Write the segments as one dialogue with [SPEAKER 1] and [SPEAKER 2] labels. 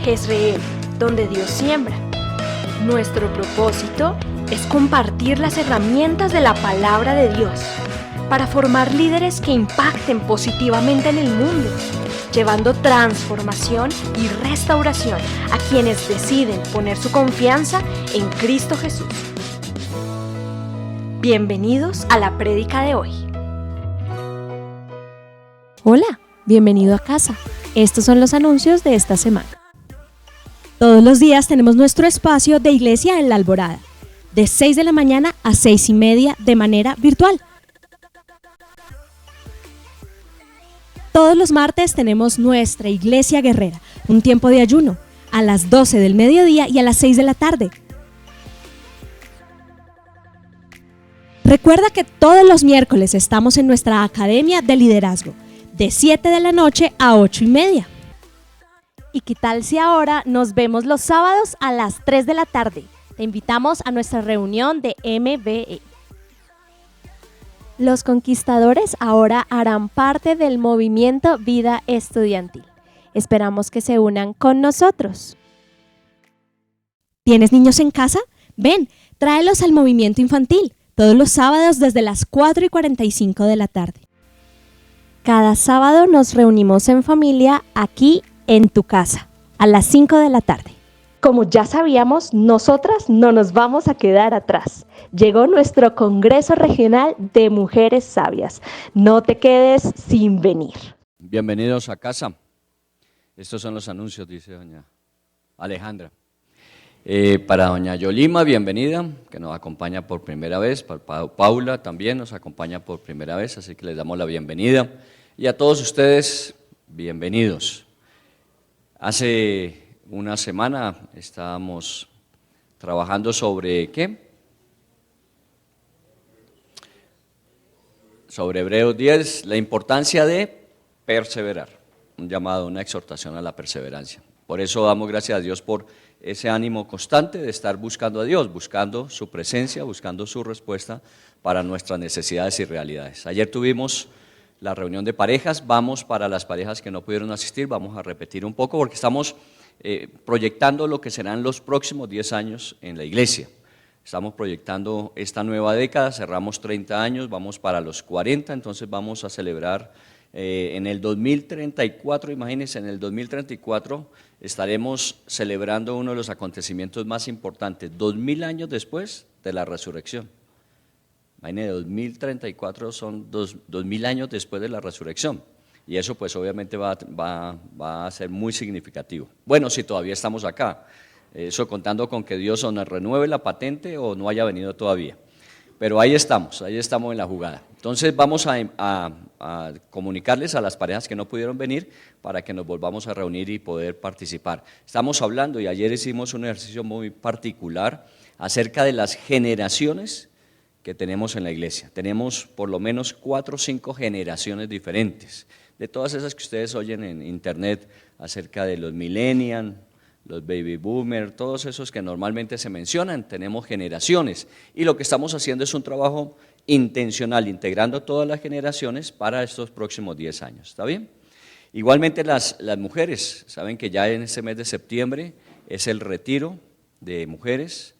[SPEAKER 1] Jezreel, donde Dios siembra. Nuestro propósito es compartir las herramientas de la palabra de Dios para formar líderes que impacten positivamente en el mundo, llevando transformación y restauración a quienes deciden poner su confianza en Cristo Jesús. Bienvenidos a la prédica de hoy.
[SPEAKER 2] Hola, bienvenido a casa. Estos son los anuncios de esta semana. Todos los días tenemos nuestro espacio de iglesia en La Alborada, de 6 de la mañana a 6:30 de manera virtual. Todos los martes tenemos nuestra iglesia guerrera, un tiempo de ayuno, a las 12 del mediodía y a las 6 de la tarde. Recuerda que todos los miércoles estamos en nuestra Academia de Liderazgo, de 7 de la noche a 8:30. ¿Y qué tal si ahora nos vemos los sábados a las 3 de la tarde? Te invitamos a nuestra reunión de MBE. Los conquistadores ahora harán parte del movimiento Vida Estudiantil. Esperamos que se unan con nosotros. ¿Tienes niños en casa? Ven, tráelos al movimiento infantil, todos los sábados desde las 4:45 de la tarde. Cada sábado nos reunimos en familia aquí en tu casa, a las 5 de la tarde. Como ya sabíamos, nosotras no nos vamos a quedar atrás. Llegó nuestro Congreso Regional de Mujeres Sabias. No te quedes sin venir.
[SPEAKER 3] Bienvenidos a casa. Estos son los anuncios, dice doña Alejandra. Para doña Yolima, bienvenida, que nos acompaña por primera vez. Para Paula también nos acompaña por primera vez, así que les damos la bienvenida. Y a todos ustedes, bienvenidos. Hace una semana estábamos trabajando sobre ¿qué? Sobre Hebreos 10, la importancia de perseverar, un llamado, una exhortación a la perseverancia. Por eso damos gracias a Dios por ese ánimo constante de estar buscando a Dios, buscando su presencia, buscando su respuesta para nuestras necesidades y realidades. Ayer tuvimos la reunión de parejas, vamos para las parejas que no pudieron asistir, vamos a repetir un poco porque estamos proyectando lo que serán los próximos 10 años en la iglesia. Estamos proyectando esta nueva década, cerramos 30 años, vamos para los 40, entonces vamos a celebrar en el 2034, imagínense, en el 2034 estaremos celebrando uno de los acontecimientos más importantes, 2000 años después de la resurrección. Imagínense, 2034 son 2000 años después de la resurrección. Y eso pues obviamente va a ser muy significativo. Bueno, si todavía estamos acá, eso contando con que Dios o nos renueve la patente o no haya venido todavía. Pero ahí estamos en la jugada. Entonces vamos a comunicarles a las parejas que no pudieron venir para que nos volvamos a reunir y poder participar. Estamos hablando, y ayer hicimos un ejercicio muy particular acerca de las generaciones que tenemos en la iglesia. Tenemos por lo menos 4 o 5 generaciones diferentes, de todas esas que ustedes oyen en internet acerca de los millennials, los baby boomers, todos esos que normalmente se mencionan, tenemos generaciones. Y lo que estamos haciendo es un trabajo intencional, integrando todas las generaciones para estos próximos 10 años, ¿está bien? Igualmente las mujeres, saben que ya en este mes de septiembre es el retiro de mujeres.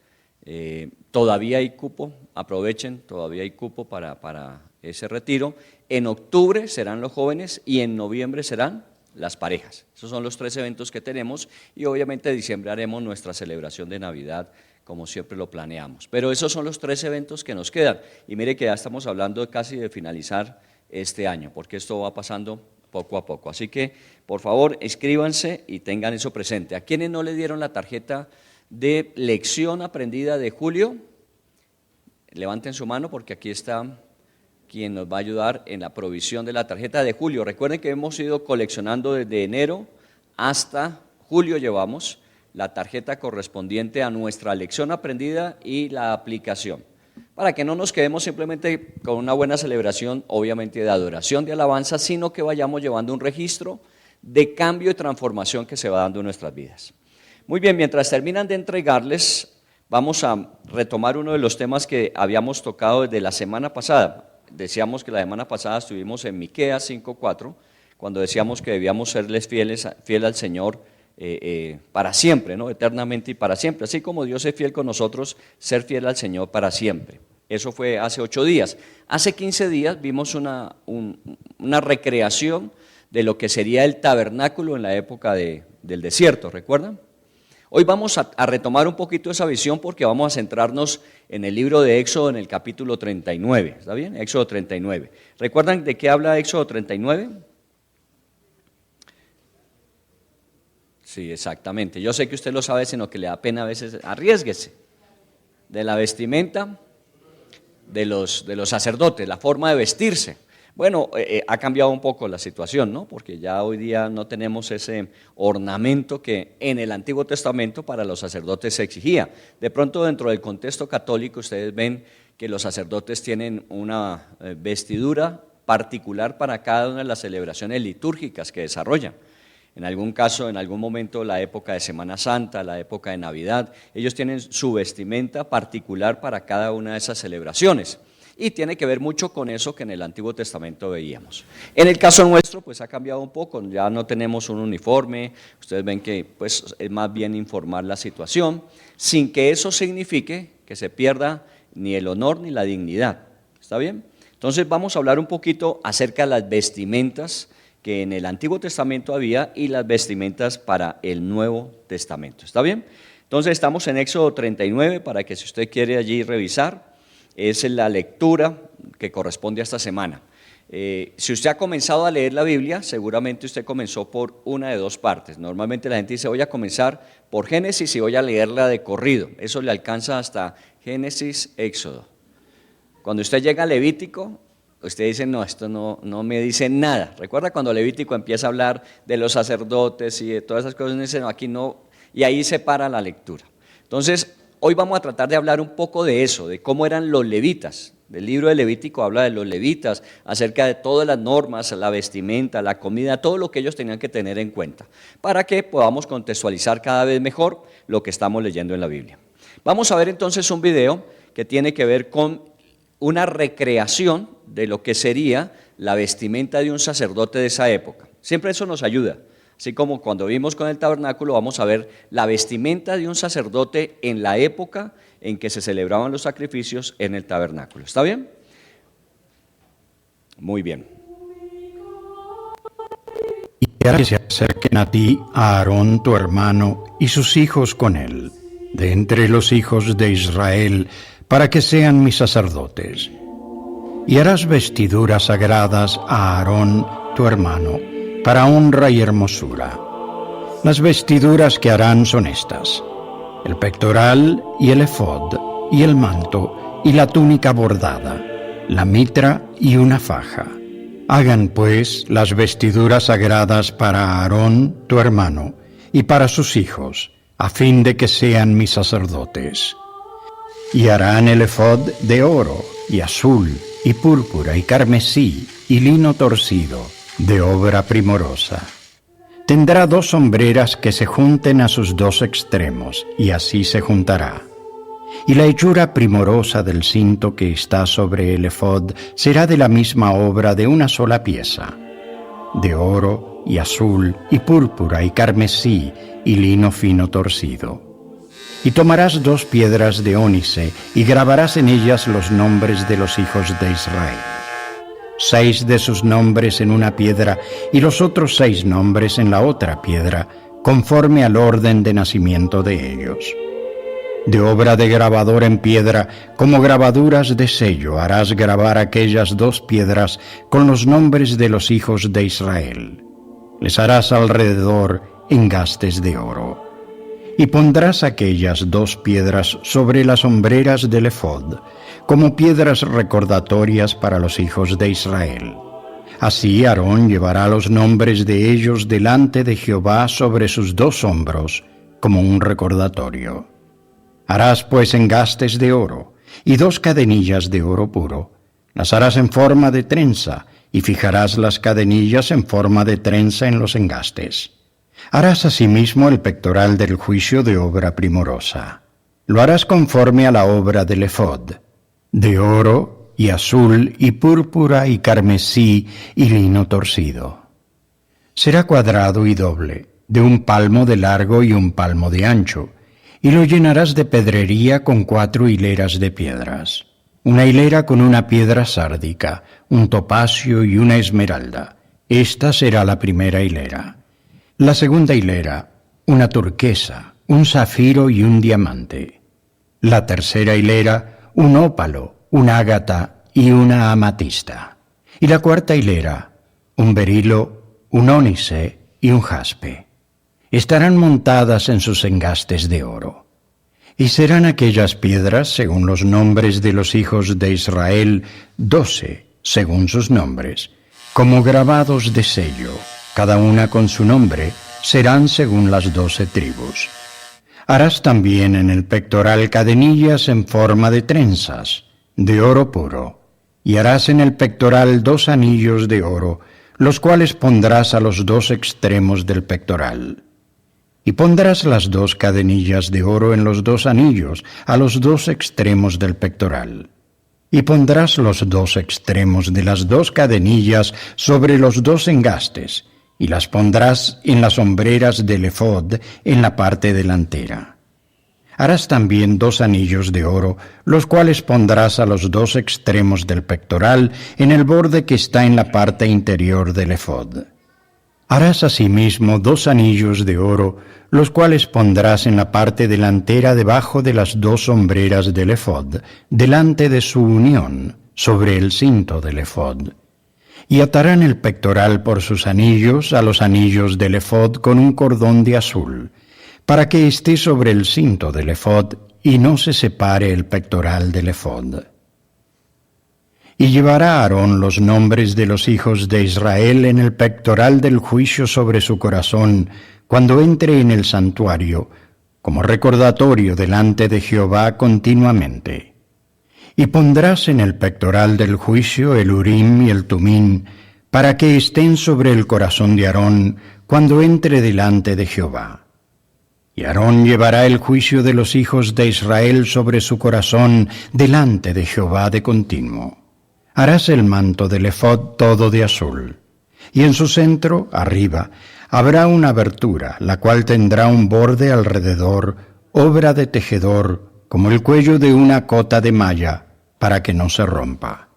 [SPEAKER 3] Todavía hay cupo, aprovechen, todavía hay cupo para ese retiro. En octubre serán los jóvenes y en noviembre serán las parejas. Esos son los 3 eventos que tenemos y obviamente en diciembre haremos nuestra celebración de Navidad como siempre lo planeamos. Pero esos son los 3 eventos que nos quedan y mire que ya estamos hablando casi de finalizar este año porque esto va pasando poco a poco. Así que por favor inscríbanse y tengan eso presente. ¿A quienes no le dieron la tarjeta de lección aprendida de julio? Levanten su mano porque aquí está quien nos va a ayudar en la provisión de la tarjeta de julio. Recuerden que hemos ido coleccionando desde enero hasta julio, llevamos la tarjeta correspondiente a nuestra lección aprendida y la aplicación, para que no nos quedemos simplemente con una buena celebración, obviamente de adoración, de alabanza, sino que vayamos llevando un registro de cambio y transformación que se va dando en nuestras vidas. Muy bien, mientras terminan de entregarles, vamos a retomar uno de los temas que habíamos tocado desde la semana pasada. Decíamos que la semana pasada estuvimos en Miqueas 5:4, cuando decíamos que debíamos serles fieles al Señor para siempre, ¿no? Eternamente y para siempre. Así como Dios es fiel con nosotros, ser fiel al Señor para siempre. Eso fue hace 8 días. Hace 15 días vimos una recreación de lo que sería el tabernáculo en la época del desierto, ¿recuerdan? Hoy vamos a retomar un poquito esa visión porque vamos a centrarnos en el libro de Éxodo en el capítulo 39, ¿está bien? Éxodo 39. ¿Recuerdan de qué habla Éxodo 39? Sí, exactamente. Yo sé que usted lo sabe, sino que le da pena a veces. Arriésguese. De la vestimenta de los sacerdotes, la forma de vestirse. Bueno, ha cambiado un poco la situación, ¿no? Porque ya hoy día no tenemos ese ornamento que en el Antiguo Testamento para los sacerdotes se exigía. De pronto, dentro del contexto católico, ustedes ven que los sacerdotes tienen una vestidura particular para cada una de las celebraciones litúrgicas que desarrollan. En algún caso, en algún momento, la época de Semana Santa, la época de Navidad, ellos tienen su vestimenta particular para cada una de esas celebraciones. Y tiene que ver mucho con eso que en el Antiguo Testamento veíamos. En el caso nuestro, pues ha cambiado un poco, ya no tenemos un uniforme, ustedes ven que pues, es más bien informar la situación, sin que eso signifique que se pierda ni el honor ni la dignidad. ¿Está bien? Entonces vamos a hablar un poquito acerca de las vestimentas que en el Antiguo Testamento había y las vestimentas para el Nuevo Testamento. ¿Está bien? Entonces estamos en Éxodo 39 para que si usted quiere allí revisar, es la lectura que corresponde a esta semana. Si usted ha comenzado a leer la Biblia, seguramente usted comenzó por una de 2 partes. Normalmente la gente dice voy a comenzar por Génesis y voy a leerla de corrido. Eso le alcanza hasta Génesis, Éxodo. Cuando usted llega a Levítico, usted dice, no, esto no me dice nada. ¿Recuerda cuando Levítico empieza a hablar de los sacerdotes y de todas esas cosas? Dice, no, aquí no, y ahí se para la lectura. Entonces, hoy vamos a tratar de hablar un poco de eso, de cómo eran los levitas. El libro de Levítico habla de los levitas, acerca de todas las normas, la vestimenta, la comida, todo lo que ellos tenían que tener en cuenta, para que podamos contextualizar cada vez mejor lo que estamos leyendo en la Biblia. Vamos a ver entonces un video que tiene que ver con una recreación de lo que sería la vestimenta de un sacerdote de esa época. Siempre eso nos ayuda. Así como cuando vimos con el tabernáculo, vamos a ver la vestimenta de un sacerdote en la época en que se celebraban los sacrificios en el tabernáculo. ¿Está bien? Muy bien.
[SPEAKER 4] Y harás que se acerquen a ti a Aarón tu hermano y sus hijos con él, de entre los hijos de Israel, para que sean mis sacerdotes. Y harás vestiduras sagradas a Aarón tu hermano, para honra y hermosura. Las vestiduras que harán son estas: el pectoral y el efod, y el manto, y la túnica bordada, la mitra y una faja. Hagan pues las vestiduras sagradas para Aarón tu hermano, y para sus hijos, a fin de que sean mis sacerdotes. Y harán el efod de oro, y azul, y púrpura, y carmesí, y lino torcido, de obra primorosa. Tendrá 2 sombreras que se junten a sus 2 extremos, y así se juntará. Y la hechura primorosa del cinto que está sobre el efod será de la misma obra de una sola pieza, de oro, y azul, y púrpura, y carmesí, y lino fino torcido. Y tomarás 2 piedras de ónice, y grabarás en ellas los nombres de los hijos de Israel. 6 de sus nombres en una piedra, y los otros 6 nombres en la otra piedra, conforme al orden de nacimiento de ellos. De obra de grabador en piedra, como grabaduras de sello, harás grabar aquellas 2 piedras con los nombres de los hijos de Israel. Les harás alrededor engastes de oro. Y pondrás aquellas 2 piedras sobre las hombreras del efod, como piedras recordatorias para los hijos de Israel. Así Aarón llevará los nombres de ellos delante de Jehová sobre sus 2 hombros, como un recordatorio. Harás pues engastes de oro, y 2 cadenillas de oro puro. Las harás en forma de trenza, y fijarás las cadenillas en forma de trenza en los engastes. Harás asimismo el pectoral del juicio de obra primorosa. Lo harás conforme a la obra del efod, de oro, y azul, y púrpura, y carmesí, y lino torcido. Será cuadrado y doble, de 1 palmo de largo y 1 palmo de ancho, y lo llenarás de pedrería con 4 hileras de piedras. Una hilera con una piedra sárdica, un topacio y una esmeralda. Esta será la primera hilera. La segunda hilera, una turquesa, un zafiro y un diamante. La tercera hilera, un ópalo, un ágata y una amatista. Y la cuarta hilera, un berilo, un ónice y un jaspe. Estarán montadas en sus engastes de oro. Y serán aquellas piedras, según los nombres de los hijos de Israel, 12, según sus nombres, como grabados de sello, cada una con su nombre, serán según las 12 tribus. Harás también en el pectoral cadenillas en forma de trenzas, de oro puro, y harás en el pectoral 2 anillos de oro, los cuales pondrás a los 2 extremos del pectoral. Y pondrás las 2 cadenillas de oro en los 2 anillos, a los 2 extremos del pectoral. Y pondrás los 2 extremos de las 2 cadenillas sobre los 2 engastes, y las pondrás en las hombreras del efod en la parte delantera. Harás también 2 anillos de oro, los cuales pondrás a los 2 extremos del pectoral en el borde que está en la parte interior del efod. Harás asimismo 2 anillos de oro, los cuales pondrás en la parte delantera debajo de las 2 hombreras del efod, delante de su unión, sobre el cinto del efod. Y atarán el pectoral por sus anillos a los anillos del efod con un cordón de azul, para que esté sobre el cinto del efod y no se separe el pectoral del efod. Y llevará Aarón los nombres de los hijos de Israel en el pectoral del juicio sobre su corazón, cuando entre en el santuario, como recordatorio delante de Jehová continuamente. Y pondrás en el pectoral del juicio el Urim y el Tumín, para que estén sobre el corazón de Aarón cuando entre delante de Jehová. Y Aarón llevará el juicio de los hijos de Israel sobre su corazón delante de Jehová de continuo. Harás el manto del efod todo de azul, y en su centro, arriba, habrá una abertura, la cual tendrá un borde alrededor, obra de tejedor, como el cuello de una cota de malla, para que no se rompa.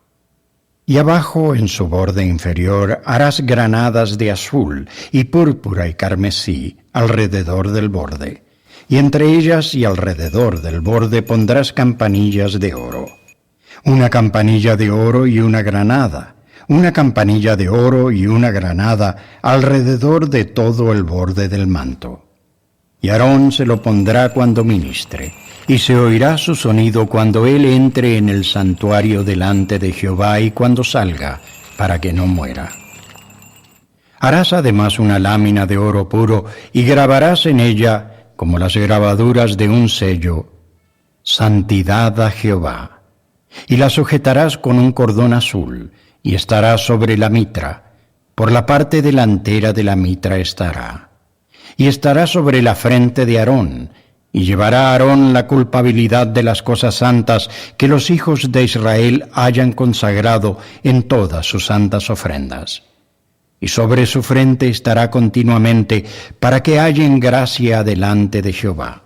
[SPEAKER 4] Y abajo, en su borde inferior, harás granadas de azul, y púrpura y carmesí, alrededor del borde, y entre ellas y alrededor del borde pondrás campanillas de oro. Una campanilla de oro y una granada, una campanilla de oro y una granada alrededor de todo el borde del manto. Y Aarón se lo pondrá cuando ministre, y se oirá su sonido cuando él entre en el santuario delante de Jehová y cuando salga, para que no muera. Harás además una lámina de oro puro y grabarás en ella, como las grabaduras de un sello, Santidad a Jehová. Y la sujetarás con un cordón azul, y estará sobre la mitra, por la parte delantera de la mitra estará. Y estará sobre la frente de Aarón, y llevará a Aarón la culpabilidad de las cosas santas que los hijos de Israel hayan consagrado en todas sus santas ofrendas. Y sobre su frente estará continuamente, para que hallen gracia delante de Jehová.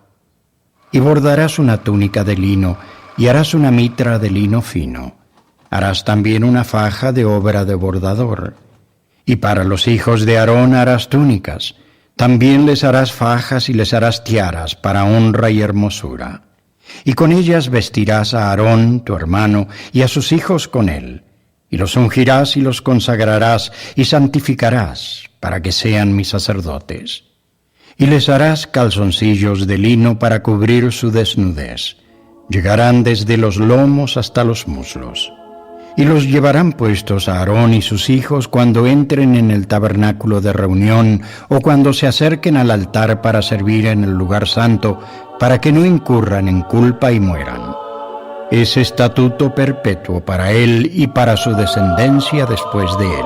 [SPEAKER 4] Y bordarás una túnica de lino, y harás una mitra de lino fino. Harás también una faja de obra de bordador. Y para los hijos de Aarón harás túnicas. También les harás fajas y les harás tiaras para honra y hermosura. Y con ellas vestirás a Aarón, tu hermano, y a sus hijos con él. Y los ungirás y los consagrarás y santificarás para que sean mis sacerdotes. Y les harás calzoncillos de lino para cubrir su desnudez. Llegarán desde los lomos hasta los muslos. Y los llevarán puestos a Aarón y sus hijos cuando entren en el tabernáculo de reunión o cuando se acerquen al altar para servir en el lugar santo, para que no incurran en culpa y mueran. Es estatuto perpetuo para él y para su descendencia después de él.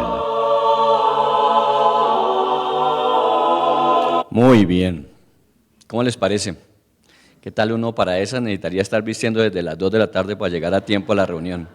[SPEAKER 3] Muy bien. ¿Cómo les parece? ¿Qué tal uno para esa? Necesitaría estar vistiendo desde las 2 de la tarde para llegar a tiempo a la reunión,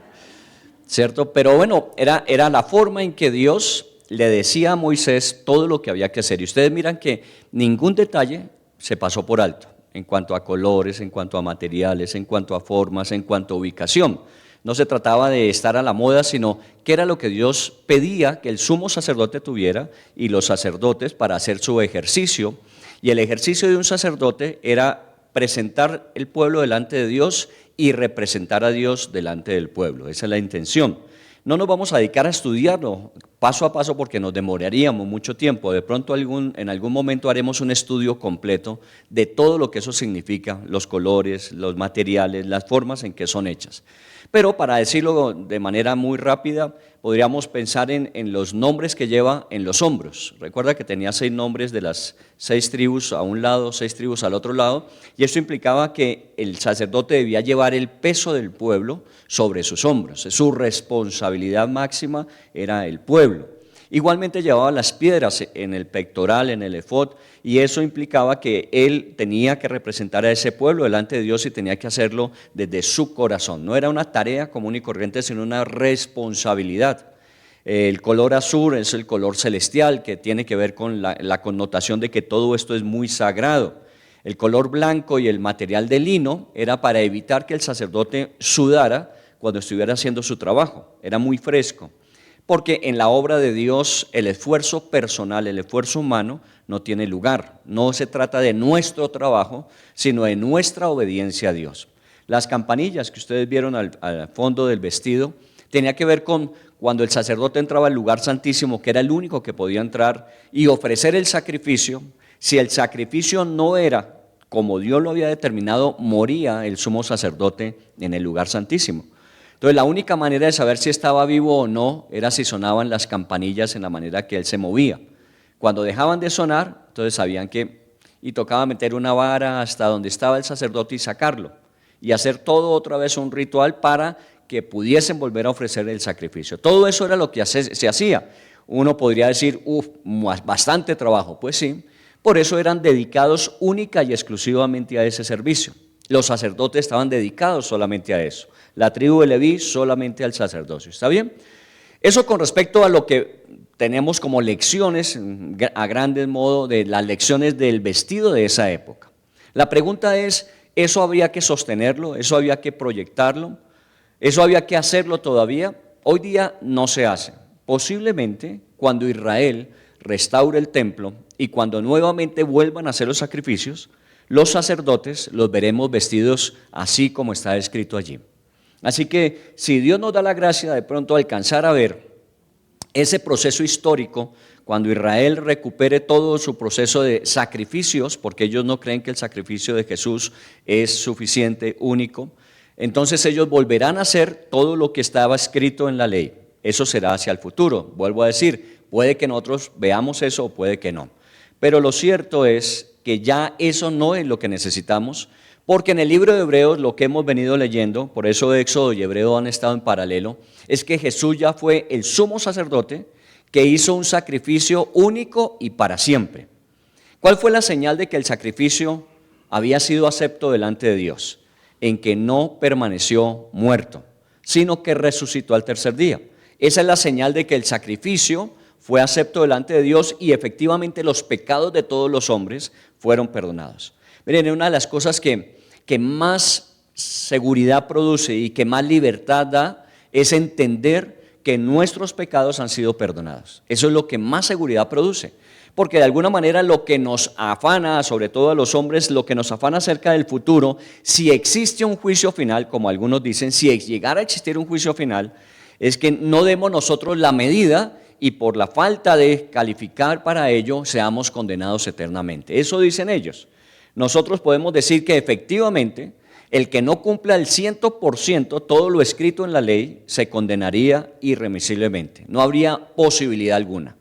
[SPEAKER 3] ¿cierto? Pero bueno, era la forma en que Dios le decía a Moisés todo lo que había que hacer. Y ustedes miran que ningún detalle se pasó por alto, en cuanto a colores, en cuanto a materiales, en cuanto a formas, en cuanto a ubicación. No se trataba de estar a la moda, sino que era lo que Dios pedía que el sumo sacerdote tuviera y los sacerdotes para hacer su ejercicio. Y el ejercicio de un sacerdote era presentar el pueblo delante de Dios y representar a Dios delante del pueblo. Esa es la intención. No nos vamos a dedicar a estudiarlo paso a paso porque nos demoraríamos mucho tiempo. De pronto en algún momento haremos un estudio completo de todo lo que eso significa, los colores, los materiales, las formas en que son hechas. Pero para decirlo de manera muy rápida, podríamos pensar en los nombres que lleva en los hombros. Recuerda que tenía 6 nombres de las 6 tribus a un lado, 6 tribus al otro lado, y esto implicaba que el sacerdote debía llevar el peso del pueblo sobre sus hombros. Su responsabilidad máxima era el pueblo. Igualmente llevaba las piedras en el pectoral, en el efod, y eso implicaba que él tenía que representar a ese pueblo delante de Dios y tenía que hacerlo desde su corazón. No era una tarea común y corriente, sino una responsabilidad. El color azul es el color celestial, que tiene que ver con la connotación de que todo esto es muy sagrado. El color blanco y el material de lino era para evitar que el sacerdote sudara cuando estuviera haciendo su trabajo. Era muy fresco. Porque en la obra de Dios el esfuerzo personal, el esfuerzo humano no tiene lugar. No se trata de nuestro trabajo, sino de nuestra obediencia a Dios. Las campanillas que ustedes vieron al fondo del vestido tenía que ver con cuando el sacerdote entraba al lugar santísimo, que era el único que podía entrar y ofrecer el sacrificio. Si el sacrificio no era como Dios lo había determinado, moría el sumo sacerdote en el lugar santísimo. Entonces la única manera de saber si estaba vivo o no era si sonaban las campanillas en la manera que él se movía. Cuando dejaban de sonar, entonces sabían y tocaba meter una vara hasta donde estaba el sacerdote y sacarlo, y hacer todo otra vez un ritual para que pudiesen volver a ofrecer el sacrificio. Todo eso era lo que se hacía. Uno podría decir, bastante trabajo. Pues sí, por eso eran dedicados única y exclusivamente a ese servicio. Los sacerdotes estaban dedicados solamente a eso. La tribu de Leví solamente al sacerdocio. ¿Está bien? Eso con respecto a lo que tenemos como lecciones, a grandes modo, de las lecciones del vestido de esa época. La pregunta es, ¿eso había que sostenerlo? ¿Eso había que proyectarlo? ¿Eso había que hacerlo todavía? Hoy día no se hace. Posiblemente cuando Israel restaure el templo y cuando nuevamente vuelvan a hacer los sacrificios, los sacerdotes los veremos vestidos así como está escrito allí. Así que si Dios nos da la gracia de pronto alcanzar a ver ese proceso histórico, cuando Israel recupere todo su proceso de sacrificios, porque ellos no creen que el sacrificio de Jesús es suficiente, único, entonces ellos volverán a hacer todo lo que estaba escrito en la ley. Eso será hacia el futuro. Vuelvo a decir, puede que nosotros veamos eso o puede que no. Pero lo cierto es que ya eso no es lo que necesitamos, porque en el libro de Hebreos lo que hemos venido leyendo, por eso Éxodo y Hebreo han estado en paralelo, es que Jesús ya fue el sumo sacerdote que hizo un sacrificio único y para siempre. ¿Cuál fue la señal de que el sacrificio había sido acepto delante de Dios? En que no permaneció muerto, sino que resucitó al tercer día. Esa es la señal de que el sacrificio fue acepto delante de Dios y efectivamente los pecados de todos los hombres fueron perdonados. Miren, una de las cosas que más seguridad produce y que más libertad da es entender que nuestros pecados han sido perdonados. Eso es lo que más seguridad produce, porque de alguna manera lo que nos afana, sobre todo a los hombres, lo que nos afana acerca del futuro, si existe un juicio final, como algunos dicen, si llegara a existir un juicio final, es que no demos nosotros la medida y por la falta de calificar para ello seamos condenados eternamente. Eso dicen ellos. Nosotros podemos decir que efectivamente el que no cumpla el 100% todo lo escrito en la ley se condenaría irremisiblemente. No habría posibilidad alguna.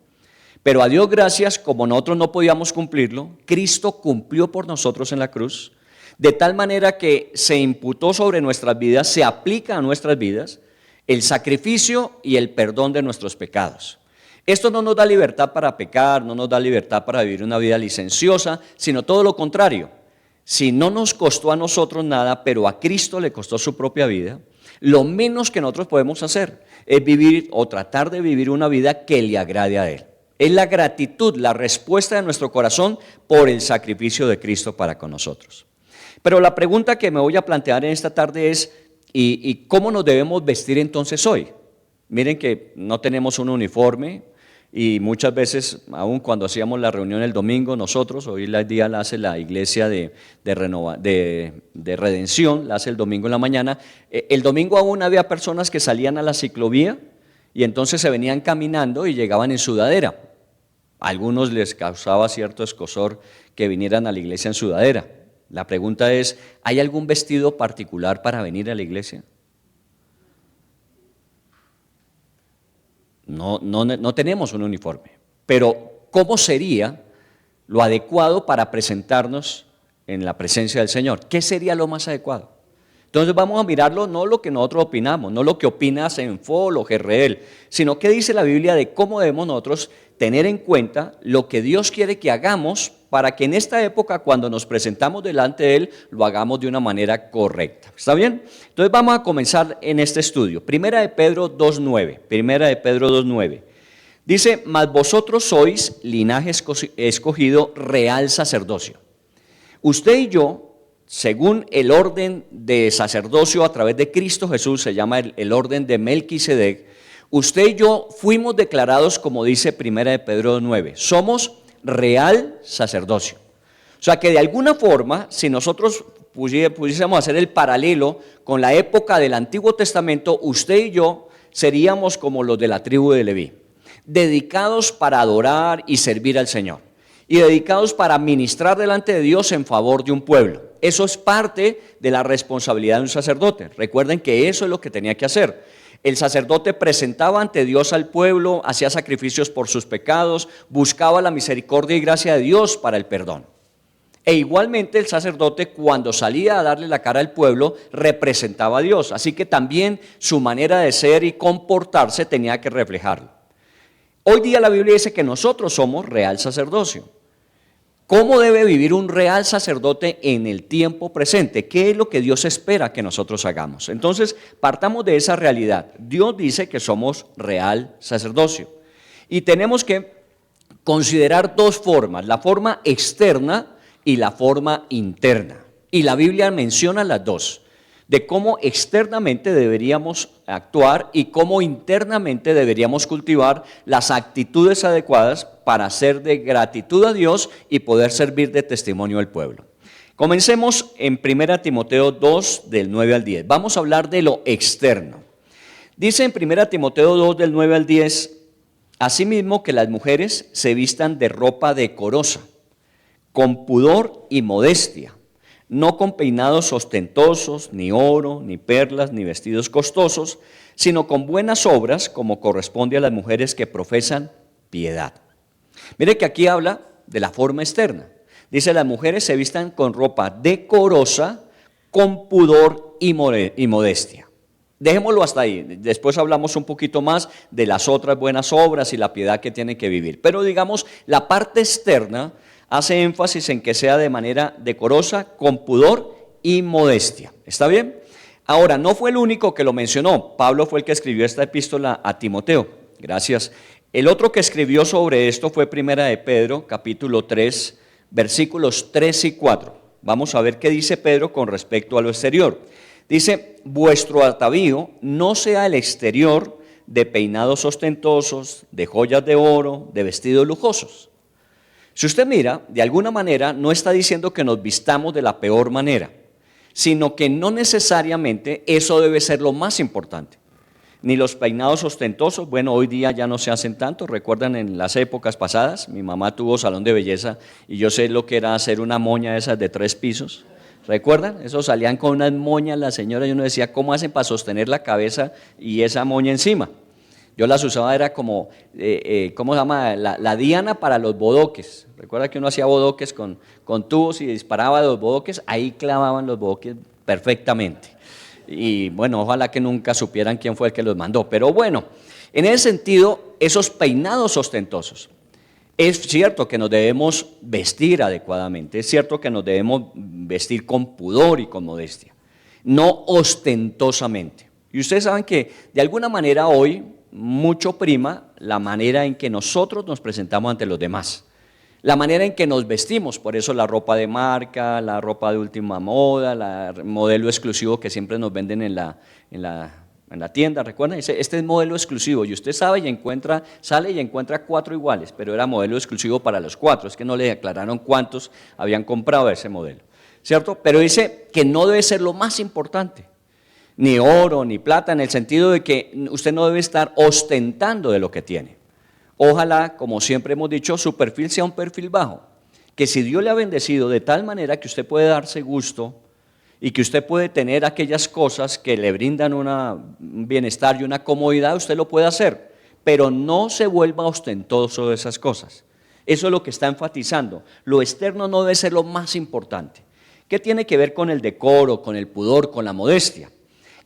[SPEAKER 3] Pero a Dios gracias, como nosotros no podíamos cumplirlo, Cristo cumplió por nosotros en la cruz, de tal manera que se imputó sobre nuestras vidas, se aplica a nuestras vidas el sacrificio y el perdón de nuestros pecados. Esto no nos da libertad para pecar, no nos da libertad para vivir una vida licenciosa, sino todo lo contrario. Si no nos costó a nosotros nada, pero a Cristo le costó su propia vida, Lo menos que nosotros podemos hacer es vivir o tratar de vivir una vida que le agrade a Él. Es la gratitud, la respuesta de nuestro corazón por el sacrificio de Cristo para con nosotros. Pero la pregunta que me voy a plantear en esta tarde es, ¿y cómo nos debemos vestir entonces hoy? Miren que no tenemos un uniforme y muchas veces, aun cuando hacíamos la reunión el domingo, nosotros, hoy el día la hace la iglesia de Redención, la hace el domingo en la mañana. El domingo aún había personas que salían a la ciclovía y entonces se venían caminando y llegaban en sudadera. A algunos les causaba cierto escozor que vinieran a la iglesia en sudadera. La pregunta es, ¿hay algún vestido particular para venir a la iglesia? No tenemos un uniforme, pero ¿cómo sería lo adecuado para presentarnos en la presencia del Señor? ¿Qué sería lo más adecuado? Entonces vamos a mirarlo no lo que nosotros opinamos, no lo que opina Senfol o Gerreel, sino qué dice la Biblia de cómo debemos nosotros tener en cuenta lo que Dios quiere que hagamos para que en esta época, cuando nos presentamos delante de Él, lo hagamos de una manera correcta. ¿Está bien? Entonces vamos a comenzar en este estudio. Primera de Pedro 2:9. Dice, mas vosotros sois linaje escogido, real sacerdocio. Usted y yo, según el orden de sacerdocio a través de Cristo Jesús, se llama el orden de Melquisedec, usted y yo fuimos declarados, como dice Primera de Pedro 2:9, somos real sacerdocio. O sea que de alguna forma, si nosotros pudiésemos hacer el paralelo con la época del Antiguo Testamento, usted y yo seríamos como los de la tribu de Leví, dedicados para adorar y servir al Señor, y dedicados para ministrar delante de Dios en favor de un pueblo. Eso es parte de la responsabilidad de un sacerdote. Recuerden que eso es lo que tenía que hacer. El sacerdote presentaba ante Dios al pueblo, hacía sacrificios por sus pecados, buscaba la misericordia y gracia de Dios para el perdón. E igualmente el sacerdote, cuando salía a darle la cara al pueblo, representaba a Dios. Así que también su manera de ser y comportarse tenía que reflejarlo. Hoy día la Biblia dice que nosotros somos real sacerdocio. ¿Cómo debe vivir un real sacerdote en el tiempo presente? ¿Qué es lo que Dios espera que nosotros hagamos? Entonces, partamos de esa realidad. Dios dice que somos real sacerdocio. Y tenemos que considerar dos formas, la forma externa y la forma interna. Y la Biblia menciona las dos, de cómo externamente deberíamos actuar y cómo internamente deberíamos cultivar las actitudes adecuadas para ser de gratitud a Dios y poder servir de testimonio al pueblo. Comencemos en 1 Timoteo 2, del 9 al 10. Vamos a hablar de lo externo. Dice en 1 Timoteo 2, del 9 al 10, asimismo que las mujeres se vistan de ropa decorosa, con pudor y modestia, no con peinados ostentosos, ni oro, ni perlas, ni vestidos costosos, sino con buenas obras, como corresponde a las mujeres que profesan piedad. Mire que aquí habla de la forma externa. Dice, las mujeres se vistan con ropa decorosa, con pudor y modestia. Dejémoslo hasta ahí. Después hablamos un poquito más de las otras buenas obras y la piedad que tienen que vivir. Pero digamos, la parte externa hace énfasis en que sea de manera decorosa, con pudor y modestia. ¿Está bien? Ahora, no fue el único que lo mencionó. Pablo fue el que escribió esta epístola a Timoteo. Gracias. El otro que escribió sobre esto fue Primera de Pedro, capítulo 3, versículos 3 y 4. Vamos a ver qué dice Pedro con respecto a lo exterior. Dice, vuestro atavío no sea el exterior de peinados ostentosos, de joyas de oro, de vestidos lujosos. Si usted mira, de alguna manera no está diciendo que nos vistamos de la peor manera, sino que no necesariamente eso debe ser lo más importante. Ni los peinados ostentosos, bueno, hoy día ya no se hacen tanto. Recuerdan en las épocas pasadas, mi mamá tuvo salón de belleza y yo sé lo que era hacer una moña de esas de 3 pisos. ¿Recuerdan? Eso salían con unas moñas las señoras y uno decía, ¿cómo hacen para sostener la cabeza y esa moña encima? Yo las usaba, era como, ¿cómo se llama? La diana para los bodoques. Recuerda que uno hacía bodoques con tubos y disparaba los bodoques, ahí clavaban los bodoques perfectamente. Y bueno, ojalá que nunca supieran quién fue el que los mandó. Pero bueno, en ese sentido, esos peinados ostentosos, es cierto que nos debemos vestir adecuadamente, es cierto que nos debemos vestir con pudor y con modestia, no ostentosamente. Y ustedes saben que de alguna manera hoy mucho prima la manera en que nosotros nos presentamos ante los demás. La manera en que nos vestimos, por eso la ropa de marca, la ropa de última moda, el modelo exclusivo que siempre nos venden en la tienda, recuerden, este es modelo exclusivo y usted sabe y sale y encuentra 4 iguales, pero era modelo exclusivo para los 4, es que no le aclararon cuántos habían comprado ese modelo, ¿cierto? Pero dice que no debe ser lo más importante, ni oro, ni plata, en el sentido de que usted no debe estar ostentando de lo que tiene. Ojalá, como siempre hemos dicho, su perfil sea un perfil bajo, que si Dios le ha bendecido de tal manera que usted puede darse gusto y que usted puede tener aquellas cosas que le brindan un bienestar y una comodidad, usted lo puede hacer, pero no se vuelva ostentoso de esas cosas. Eso es lo que está enfatizando. Lo externo no debe ser lo más importante. ¿Qué tiene que ver con el decoro, con el pudor, con la modestia?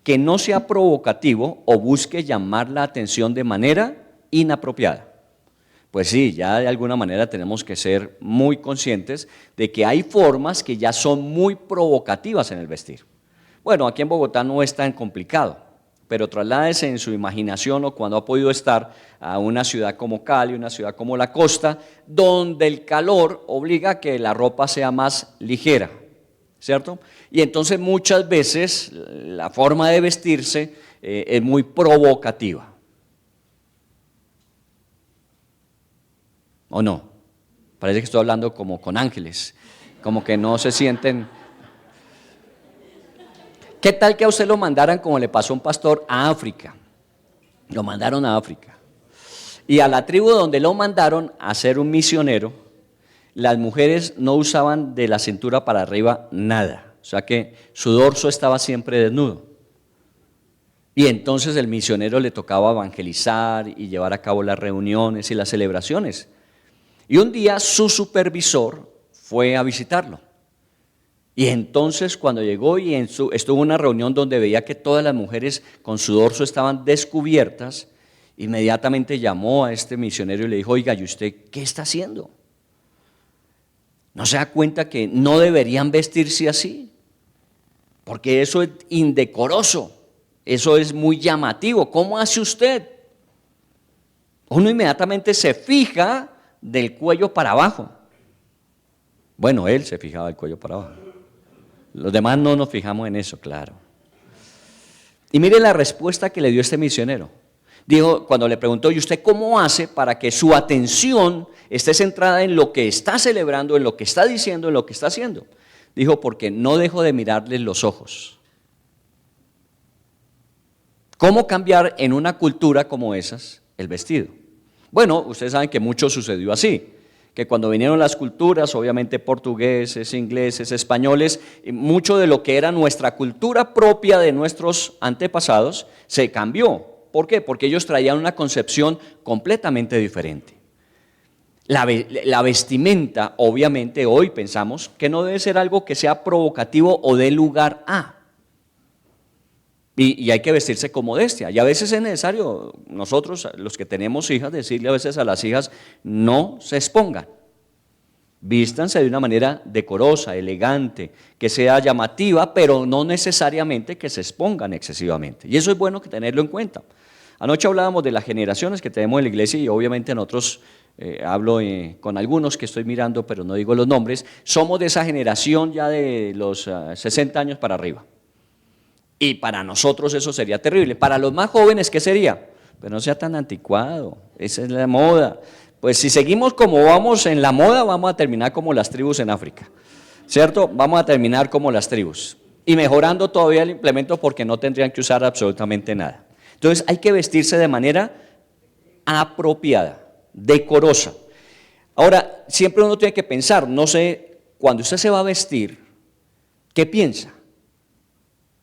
[SPEAKER 3] Que no sea provocativo o busque llamar la atención de manera inapropiada. Pues sí, ya de alguna manera tenemos que ser muy conscientes de que hay formas que ya son muy provocativas en el vestir. Bueno, aquí en Bogotá no es tan complicado, pero trasládese en su imaginación o cuando ha podido estar a una ciudad como Cali, una ciudad como la costa, donde el calor obliga a que la ropa sea más ligera, ¿cierto? Y entonces muchas veces la forma de vestirse es muy provocativa. ¿O no? Parece que estoy hablando como con ángeles, como que no se sienten. ¿Qué tal que a usted lo mandaran como le pasó a un pastor a África? Lo mandaron a África. Y a la tribu donde lo mandaron a ser un misionero, las mujeres no usaban de la cintura para arriba nada. O sea que su dorso estaba siempre desnudo. Y entonces el misionero le tocaba evangelizar y llevar a cabo las reuniones y las celebraciones. Y un día su supervisor fue a visitarlo. Y entonces cuando llegó y estuvo en una reunión donde veía que todas las mujeres con su dorso estaban descubiertas, inmediatamente llamó a este misionero y le dijo: oiga, ¿y usted qué está haciendo? ¿No se da cuenta que no deberían vestirse así? Porque eso es indecoroso, eso es muy llamativo. ¿Cómo hace usted? Uno inmediatamente se fija del cuello para abajo. Bueno, él se fijaba del cuello para abajo. Los demás no nos fijamos en eso, claro. Y mire la respuesta que le dio este misionero. Dijo, cuando le preguntó: ¿y usted cómo hace para que su atención esté centrada en lo que está celebrando, en lo que está diciendo, en lo que está haciendo? Dijo: porque no dejo de mirarles los ojos. ¿Cómo cambiar en una cultura como esas el vestido? Bueno, ustedes saben que mucho sucedió así, que cuando vinieron las culturas, obviamente portugueses, ingleses, españoles, mucho de lo que era nuestra cultura propia de nuestros antepasados se cambió. ¿Por qué? Porque ellos traían una concepción completamente diferente. La vestimenta, obviamente, hoy pensamos que no debe ser algo que sea provocativo o dé lugar a. Y hay que vestirse con modestia. Y a veces es necesario, nosotros, los que tenemos hijas, decirle a veces a las hijas: no se expongan. Vístanse de una manera decorosa, elegante, que sea llamativa, pero no necesariamente que se expongan excesivamente. Y eso es bueno que tenerlo en cuenta. Anoche hablábamos de las generaciones que tenemos en la iglesia y obviamente nosotros, hablo con algunos que estoy mirando, pero no digo los nombres, somos de esa generación ya de los 60 años para arriba. Y para nosotros eso sería terrible. Para los más jóvenes, ¿qué sería? Pues no sea tan anticuado, esa es la moda. Pues si seguimos como vamos en la moda, vamos a terminar como las tribus en África, ¿cierto? Vamos a terminar como las tribus. Y mejorando todavía el implemento porque no tendrían que usar absolutamente nada. Entonces hay que vestirse de manera apropiada, decorosa. Ahora, siempre uno tiene que pensar, no sé, cuando usted se va a vestir, ¿qué piensa?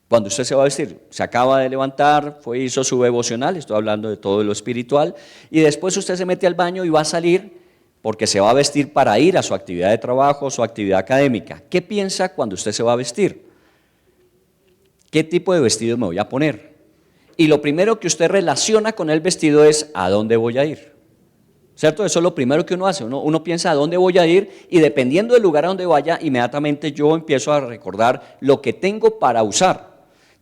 [SPEAKER 3] Cuando usted se va a vestir, se acaba de levantar, hizo su devocional, estoy hablando de todo lo espiritual, y después usted se mete al baño y va a salir porque se va a vestir para ir a su actividad de trabajo, su actividad académica. ¿Qué piensa cuando usted se va a vestir? ¿Qué tipo de vestido me voy a poner? Y lo primero que usted relaciona con el vestido es ¿a dónde voy a ir? ¿Cierto? Eso es lo primero que uno hace, uno piensa a dónde voy a ir y dependiendo del lugar a donde vaya, inmediatamente yo empiezo a recordar lo que tengo para usar.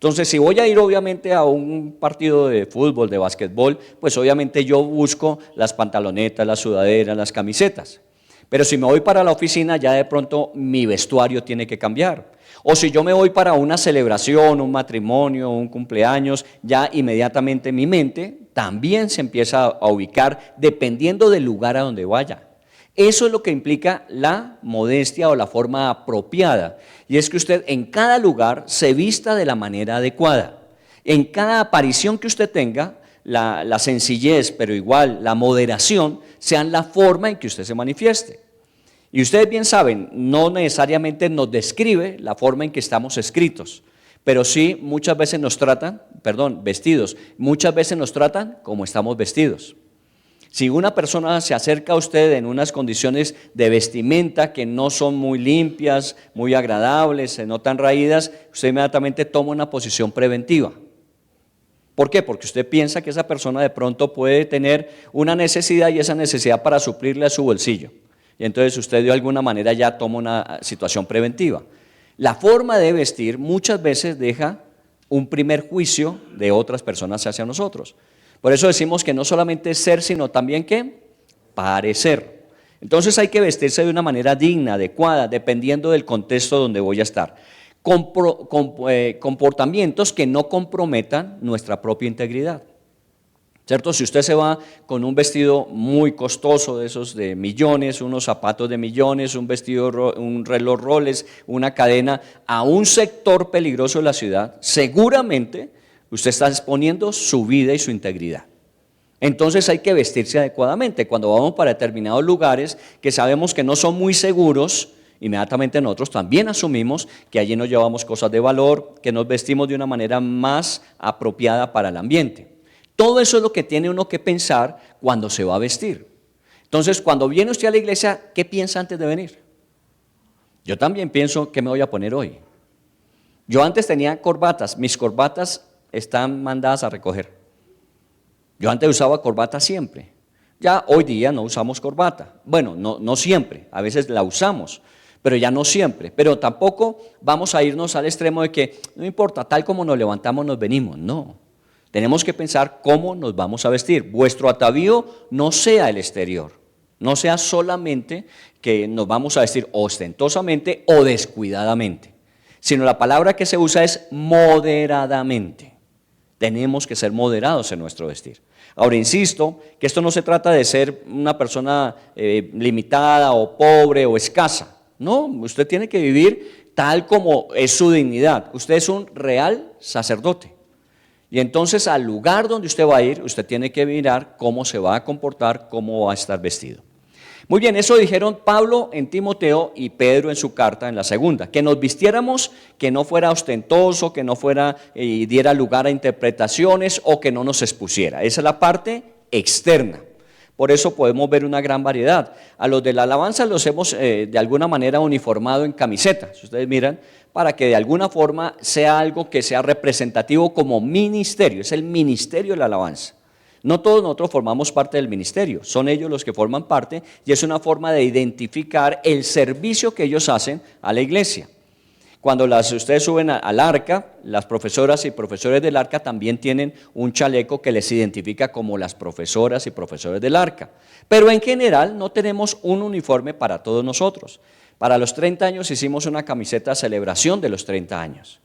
[SPEAKER 3] Entonces, si voy a ir obviamente a un partido de fútbol, de básquetbol, pues obviamente yo busco las pantalonetas, las sudaderas, las camisetas. Pero si me voy para la oficina, ya de pronto mi vestuario tiene que cambiar. O si yo me voy para una celebración, un matrimonio, un cumpleaños, ya inmediatamente mi mente también se empieza a ubicar dependiendo del lugar a donde vaya. Eso es lo que implica la modestia o la forma apropiada. Y es que usted en cada lugar se vista de la manera adecuada. En cada aparición que usted tenga, la sencillez, pero igual la moderación, sean la forma en que usted se manifieste. Y ustedes bien saben, no necesariamente nos describe la forma en que estamos escritos, pero sí muchas veces nos tratan, vestidos, muchas veces nos tratan como estamos vestidos. Si una persona se acerca a usted en unas condiciones de vestimenta que no son muy limpias, muy agradables, se notan raídas, usted inmediatamente toma una posición preventiva. ¿Por qué? Porque usted piensa que esa persona de pronto puede tener una necesidad y esa necesidad para suplirle a su bolsillo. Y entonces usted de alguna manera ya toma una situación preventiva. La forma de vestir muchas veces deja un primer juicio de otras personas hacia nosotros. Por eso decimos que no solamente es ser, sino también ¿qué? Parecer. Entonces hay que vestirse de una manera digna, adecuada, dependiendo del contexto donde voy a estar. Comportamientos que no comprometan nuestra propia integridad. ¿Cierto? Si usted se va con un vestido muy costoso, de esos de millones, unos zapatos de millones, un vestido, un reloj Rolex, una cadena, a un sector peligroso de la ciudad, seguramente usted está exponiendo su vida y su integridad. Entonces hay que vestirse adecuadamente. Cuando vamos para determinados lugares que sabemos que no son muy seguros, inmediatamente nosotros también asumimos que allí nos llevamos cosas de valor, que nos vestimos de una manera más apropiada para el ambiente. Todo eso es lo que tiene uno que pensar cuando se va a vestir. Entonces, cuando viene usted a la iglesia, ¿qué piensa antes de venir? Yo también pienso, ¿qué me voy a poner hoy? Yo antes tenía corbatas, mis corbatas están mandadas a recoger. Yo antes usaba corbata siempre. Ya hoy día no usamos corbata. Bueno, no siempre, a veces la usamos, pero ya no siempre. Pero tampoco vamos a irnos al extremo de que no importa, tal como nos levantamos nos venimos, no. Tenemos que pensar cómo nos vamos a vestir. Vuestro atavío no sea el exterior, no sea solamente que nos vamos a vestir ostentosamente o descuidadamente, sino la palabra que se usa es moderadamente. Tenemos que ser moderados en nuestro vestir. Ahora, insisto, que esto no se trata de ser una persona limitada o pobre o escasa. No, usted tiene que vivir tal como es su dignidad. Usted es un real sacerdote. Y entonces al lugar donde usted va a ir, usted tiene que mirar cómo se va a comportar, cómo va a estar vestido. Muy bien, eso dijeron Pablo en Timoteo y Pedro en su carta en la segunda, que nos vistiéramos, que no fuera ostentoso, que no fuera y diera lugar a interpretaciones o que no nos expusiera. Esa es la parte externa. Por eso podemos ver una gran variedad. A los de la alabanza los hemos de alguna manera uniformado en camisetas, si ustedes miran, para que de alguna forma sea algo que sea representativo como ministerio, es el ministerio de la alabanza. No todos nosotros formamos parte del ministerio, son ellos los que forman parte y es una forma de identificar el servicio que ellos hacen a la iglesia. Cuando ustedes suben al arca, las profesoras y profesores del arca también tienen un chaleco que les identifica como las profesoras y profesores del arca. Pero en general no tenemos un uniforme para todos nosotros. Para los 30 años hicimos una camiseta de celebración de los 30 años.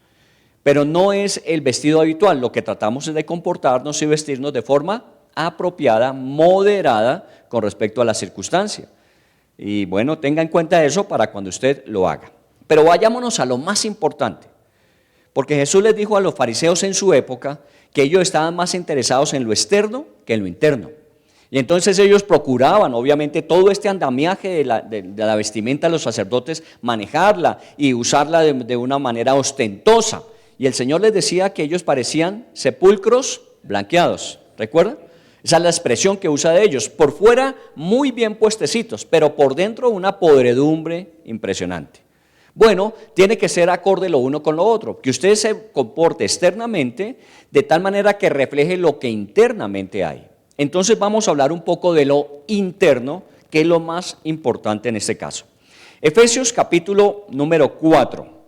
[SPEAKER 3] Pero no es el vestido habitual, lo que tratamos es de comportarnos y vestirnos de forma apropiada, moderada con respecto a la circunstancia. Y bueno, tenga en cuenta eso para cuando usted lo haga. Pero vayámonos a lo más importante, porque Jesús les dijo a los fariseos en su época que ellos estaban más interesados en lo externo que en lo interno. Y entonces ellos procuraban, obviamente, todo este andamiaje de la vestimenta de los sacerdotes, manejarla y usarla de una manera ostentosa. Y el Señor les decía que ellos parecían sepulcros blanqueados, ¿recuerdan? Esa es la expresión que usa de ellos. Por fuera muy bien puestecitos, pero por dentro una podredumbre impresionante. Bueno, tiene que ser acorde lo uno con lo otro, que usted se comporte externamente de tal manera que refleje lo que internamente hay. Entonces vamos a hablar un poco de lo interno, que es lo más importante en este caso. Efesios capítulo número 4,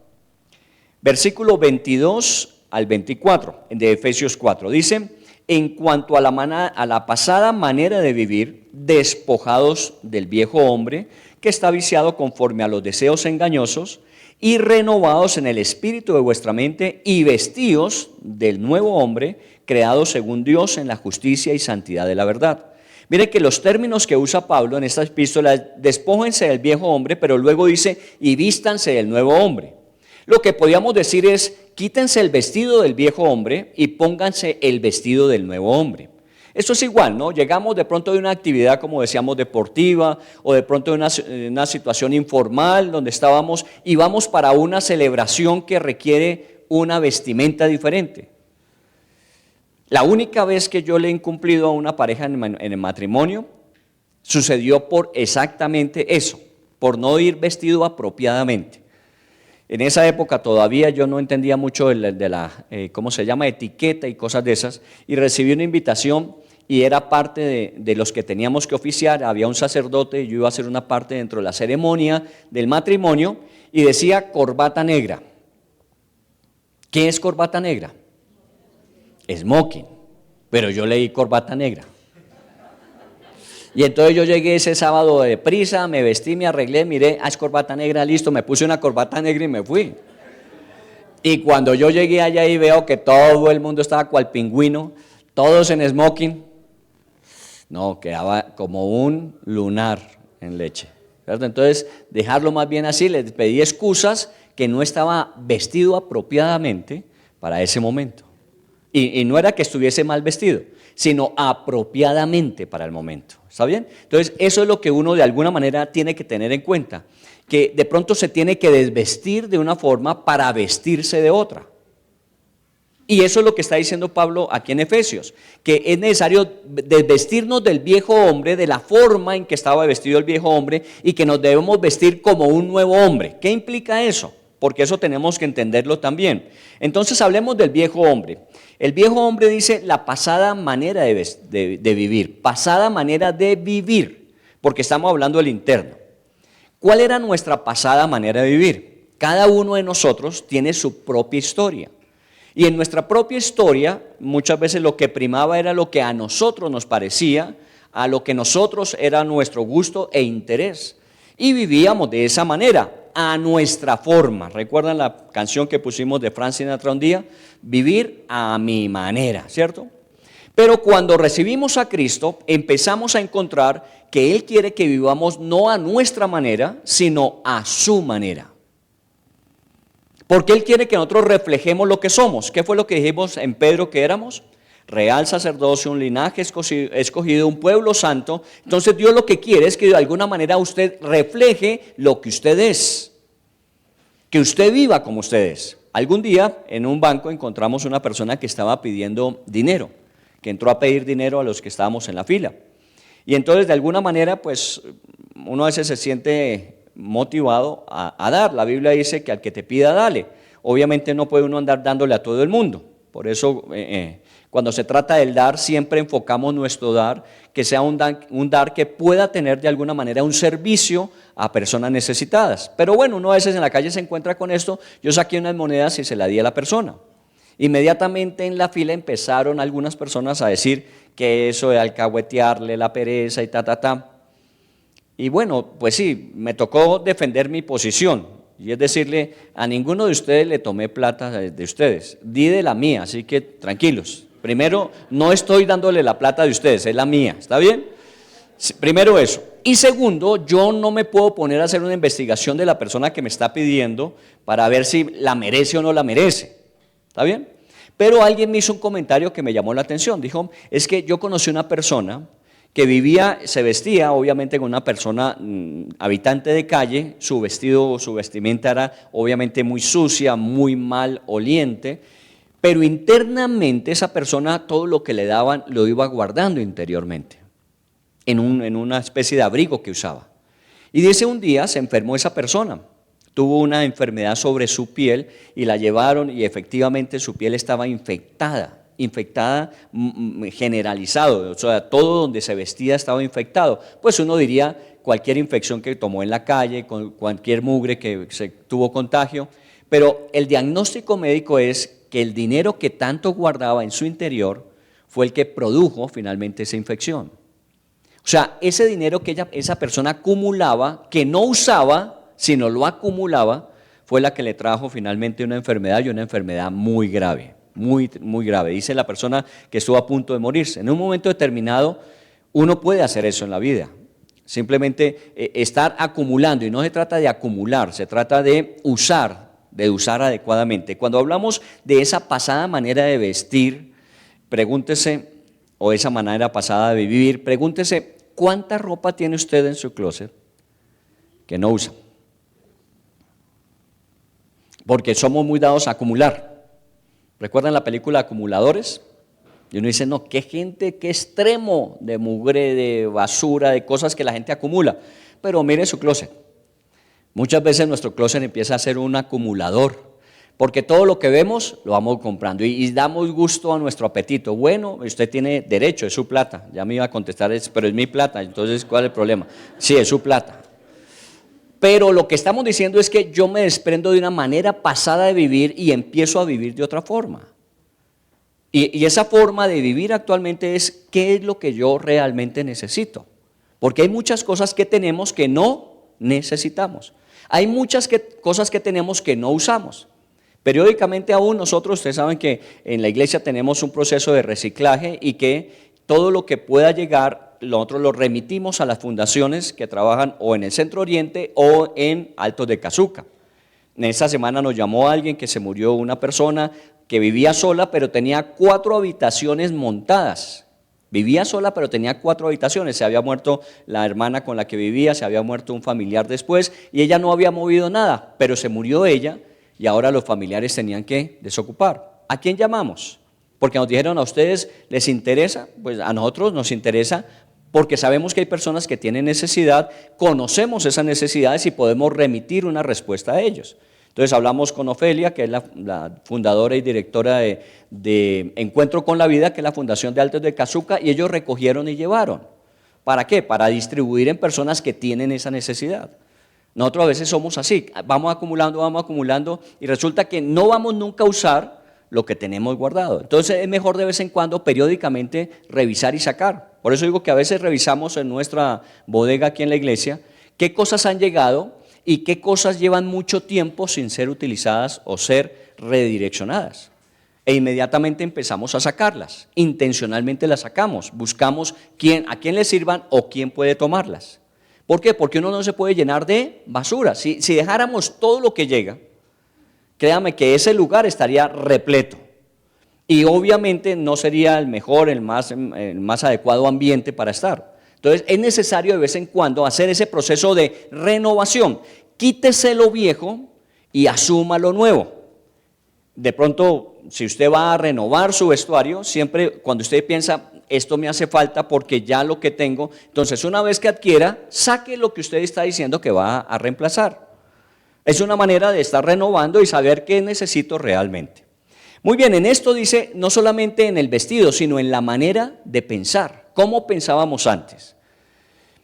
[SPEAKER 3] versículo 22 al 24 de Efesios 4. Dice, en cuanto a la pasada manera de vivir, despojados del viejo hombre que está viciado conforme a los deseos engañosos y renovados en el espíritu de vuestra mente y vestidos del nuevo hombre creado según Dios en la justicia y santidad de la verdad. Mire que los términos que usa Pablo en esta epístola, despójense del viejo hombre, pero luego dice, y vístanse del nuevo hombre. Lo que podríamos decir es, quítense el vestido del viejo hombre y pónganse el vestido del nuevo hombre. Esto es igual, ¿no? Llegamos de pronto de una actividad, como decíamos, deportiva, o de pronto de una situación informal donde estábamos y vamos para una celebración que requiere una vestimenta diferente. La única vez que yo le he incumplido a una pareja en el matrimonio sucedió por exactamente eso, por no ir vestido apropiadamente. En esa época todavía yo no entendía mucho de la ¿cómo se llama? Etiqueta y cosas de esas, y recibí una invitación y era parte de los que teníamos que oficiar. Había un sacerdote y yo iba a hacer una parte dentro de la ceremonia del matrimonio y decía corbata negra. ¿Qué es corbata negra? Smoking, pero yo leí corbata negra. Y entonces yo llegué ese sábado de prisa, me vestí, me arreglé, miré, es corbata negra, listo, me puse una corbata negra y me fui. Y cuando yo llegué allá y veo que todo el mundo estaba cual pingüino, todos en smoking, no, quedaba como un lunar en leche, ¿verdad? Entonces, dejarlo más bien así, les pedí excusas que no estaba vestido apropiadamente para ese momento. Y no era que estuviese mal vestido, sino apropiadamente para el momento. ¿Está bien? Entonces, eso es lo que uno de alguna manera tiene que tener en cuenta, que de pronto se tiene que desvestir de una forma para vestirse de otra. Y eso es lo que está diciendo Pablo aquí en Efesios, que es necesario desvestirnos del viejo hombre, de la forma en que estaba vestido el viejo hombre, y que nos debemos vestir como un nuevo hombre. ¿Qué implica eso? Porque eso tenemos que entenderlo también. Entonces hablemos del viejo hombre. El viejo hombre dice la pasada manera de vivir, pasada manera de vivir, porque estamos hablando del interno. ¿Cuál era nuestra pasada manera de vivir? Cada uno de nosotros tiene su propia historia. Y en nuestra propia historia, muchas veces lo que primaba era lo que a nosotros nos parecía, a lo que nosotros era nuestro gusto e interés. Y vivíamos de esa manera, a nuestra forma. ¿Recuerdan la canción que pusimos de Frank Sinatra un día? Vivir a mi manera, ¿cierto? Pero cuando recibimos a Cristo, empezamos a encontrar que Él quiere que vivamos no a nuestra manera, sino a su manera. Porque Él quiere que nosotros reflejemos lo que somos. ¿Qué fue lo que dijimos en Pedro que éramos? Real sacerdocio, un linaje escogido, un pueblo santo. Entonces Dios lo que quiere es que de alguna manera usted refleje lo que usted es, que usted viva como usted es. Algún día en un banco encontramos una persona que estaba pidiendo dinero, que entró a pedir dinero a los que estábamos en la fila. Y entonces de alguna manera pues uno a veces se siente motivado a dar. La Biblia dice que al que te pida dale. Obviamente no puede uno andar dándole a todo el mundo. Por eso cuando se trata del dar, siempre enfocamos nuestro dar, que sea un dar que pueda tener de alguna manera un servicio a personas necesitadas. Pero bueno, uno a veces en la calle se encuentra con esto, yo saqué unas monedas y se las di a la persona. Inmediatamente en la fila empezaron algunas personas a decir que eso de alcahuetearle la pereza y Y bueno, pues sí, me tocó defender mi posición. Y es decirle, a ninguno de ustedes le tomé plata de ustedes, di de la mía, así que tranquilos. Primero, no estoy dándole la plata de ustedes, es la mía, ¿está bien? Primero eso. Y segundo, yo no me puedo poner a hacer una investigación de la persona que me está pidiendo para ver si la merece o no la merece, ¿está bien? Pero alguien me hizo un comentario que me llamó la atención, dijo, es que yo conocí una persona que vivía, se vestía obviamente con una persona habitante de calle, su vestimenta era obviamente muy sucia, muy mal oliente, pero internamente esa persona todo lo que le daban lo iba guardando interiormente, en una especie de abrigo que usaba. Y dice un día se enfermó esa persona, tuvo una enfermedad sobre su piel y la llevaron y efectivamente su piel estaba infectada generalizado, o sea, todo donde se vestía estaba infectado. Pues uno diría cualquier infección que tomó en la calle, cualquier mugre que se tuvo contagio, Pero el diagnóstico médico es que el dinero que tanto guardaba en su interior fue el que produjo finalmente esa infección. O sea, ese dinero que esa persona acumulaba, que no usaba, sino lo acumulaba, fue la que le trajo finalmente una enfermedad, y una enfermedad muy grave, muy, muy grave. Dice la persona que estuvo a punto de morirse. En un momento determinado, uno puede hacer eso en la vida. Simplemente estar acumulando, y no se trata de acumular, se trata de usar adecuadamente. Cuando hablamos de esa pasada manera de vestir, pregúntese, o esa manera pasada de vivir, pregúntese, ¿cuánta ropa tiene usted en su closet que no usa? Porque somos muy dados a acumular. ¿Recuerdan la película Acumuladores? Y uno dice, no, qué gente, qué extremo de mugre, de basura, de cosas que la gente acumula. Pero mire su closet. Muchas veces nuestro closet empieza a ser un acumulador, porque todo lo que vemos lo vamos comprando y damos gusto a nuestro apetito. Bueno, usted tiene derecho, es su plata. Ya me iba a contestar, pero es mi plata, entonces ¿cuál es el problema? Sí, es su plata. Pero lo que estamos diciendo es que yo me desprendo de una manera pasada de vivir y empiezo a vivir de otra forma. Y esa forma de vivir actualmente es qué es lo que yo realmente necesito. Porque hay muchas cosas que tenemos que no necesitamos. Hay muchas cosas que tenemos que no usamos. Periódicamente aún nosotros, ustedes saben que en la iglesia tenemos un proceso de reciclaje y que todo lo que pueda llegar, nosotros lo remitimos a las fundaciones que trabajan o en el Centro Oriente o en Altos de Cazuca. En esta semana nos llamó alguien que se murió, una persona que vivía sola pero tenía 4 habitaciones montadas. Vivía sola pero tenía 4 habitaciones, se había muerto la hermana con la que vivía, se había muerto un familiar después y ella no había movido nada, pero se murió ella. Y ahora los familiares tenían que desocupar. ¿A quién llamamos? Porque nos dijeron, ¿a ustedes les interesa? Pues a nosotros nos interesa porque sabemos que hay personas que tienen necesidad, conocemos esas necesidades y podemos remitir una respuesta a ellos. Entonces hablamos con Ofelia, que es la fundadora y directora de Encuentro con la Vida, que es la fundación de Altos de Cazuca, y ellos recogieron y llevaron. ¿Para qué? Para distribuir en personas que tienen esa necesidad. Nosotros a veces somos así, vamos acumulando y resulta que no vamos nunca a usar lo que tenemos guardado. Entonces es mejor de vez en cuando, periódicamente, revisar y sacar. Por eso digo que a veces revisamos en nuestra bodega aquí en la iglesia qué cosas han llegado y qué cosas llevan mucho tiempo sin ser utilizadas o ser redireccionadas. E inmediatamente empezamos a sacarlas, intencionalmente las sacamos, buscamos a quién le sirvan o quién puede tomarlas. ¿Por qué? Porque uno no se puede llenar de basura. Si dejáramos todo lo que llega, créame que ese lugar estaría repleto. Y obviamente no sería el mejor, el más adecuado ambiente para estar. Entonces es necesario de vez en cuando hacer ese proceso de renovación. Quítese lo viejo y asuma lo nuevo. De pronto, si usted va a renovar su vestuario, siempre cuando usted piensa, esto me hace falta porque ya lo que tengo, entonces una vez que adquiera, saque lo que usted está diciendo que va a reemplazar. Es una manera de estar renovando y saber qué necesito realmente. Muy bien, en esto dice, no solamente en el vestido, sino en la manera de pensar. ¿Cómo pensábamos antes?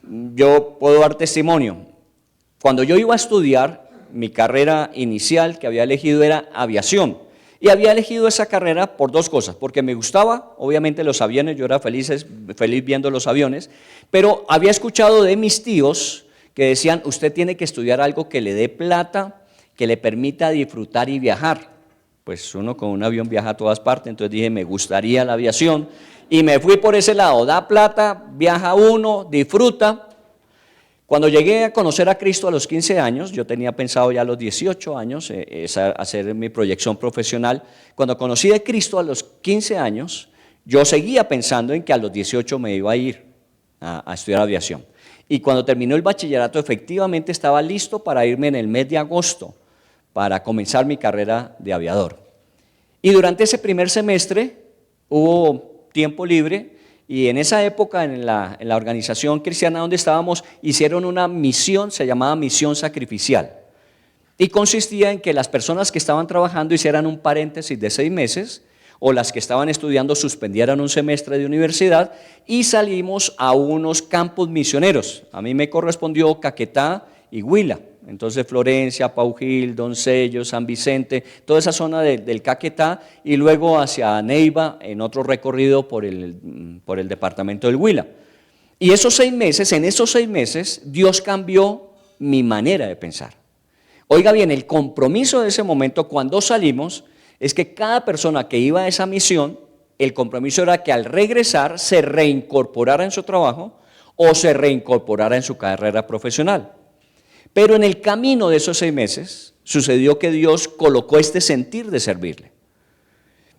[SPEAKER 3] Yo puedo dar testimonio. Cuando yo iba a estudiar, mi carrera inicial que había elegido era aviación. Y había elegido esa carrera por 2 cosas, porque me gustaba, obviamente, los aviones, yo era feliz viendo los aviones, pero había escuchado de mis tíos que decían, usted tiene que estudiar algo que le dé plata, que le permita disfrutar y viajar. Pues uno con un avión viaja a todas partes, entonces dije, me gustaría la aviación, y me fui por ese lado, da plata, viaja uno, disfruta. Cuando llegué a conocer a Cristo a los 15 años, yo tenía pensado ya a los 18 años hacer mi proyección profesional. Cuando conocí a Cristo a los 15 años, yo seguía pensando en que a los 18 me iba a ir a estudiar aviación. Y cuando terminó el bachillerato, efectivamente estaba listo para irme en el mes de agosto para comenzar mi carrera de aviador. Y durante ese primer semestre hubo tiempo libre. Y en esa época, en la organización cristiana donde estábamos, hicieron una misión, se llamaba misión sacrificial. Y consistía en que las personas que estaban trabajando hicieran un paréntesis de 6 meses, o las que estaban estudiando suspendieran un semestre de universidad, y salimos a unos campos misioneros. A mí me correspondió Caquetá y Huila, Entonces Florencia, Paujil, Doncello, San Vicente, toda esa zona del Caquetá y luego hacia Neiva en otro recorrido por el departamento del Huila. Y en esos 6 meses, Dios cambió mi manera de pensar. Oiga bien, el compromiso de ese momento cuando salimos es que cada persona que iba a esa misión, el compromiso era que al regresar se reincorporara en su trabajo o se reincorporara en su carrera profesional. Pero en el camino de esos 6 meses sucedió que Dios colocó este sentir de servirle.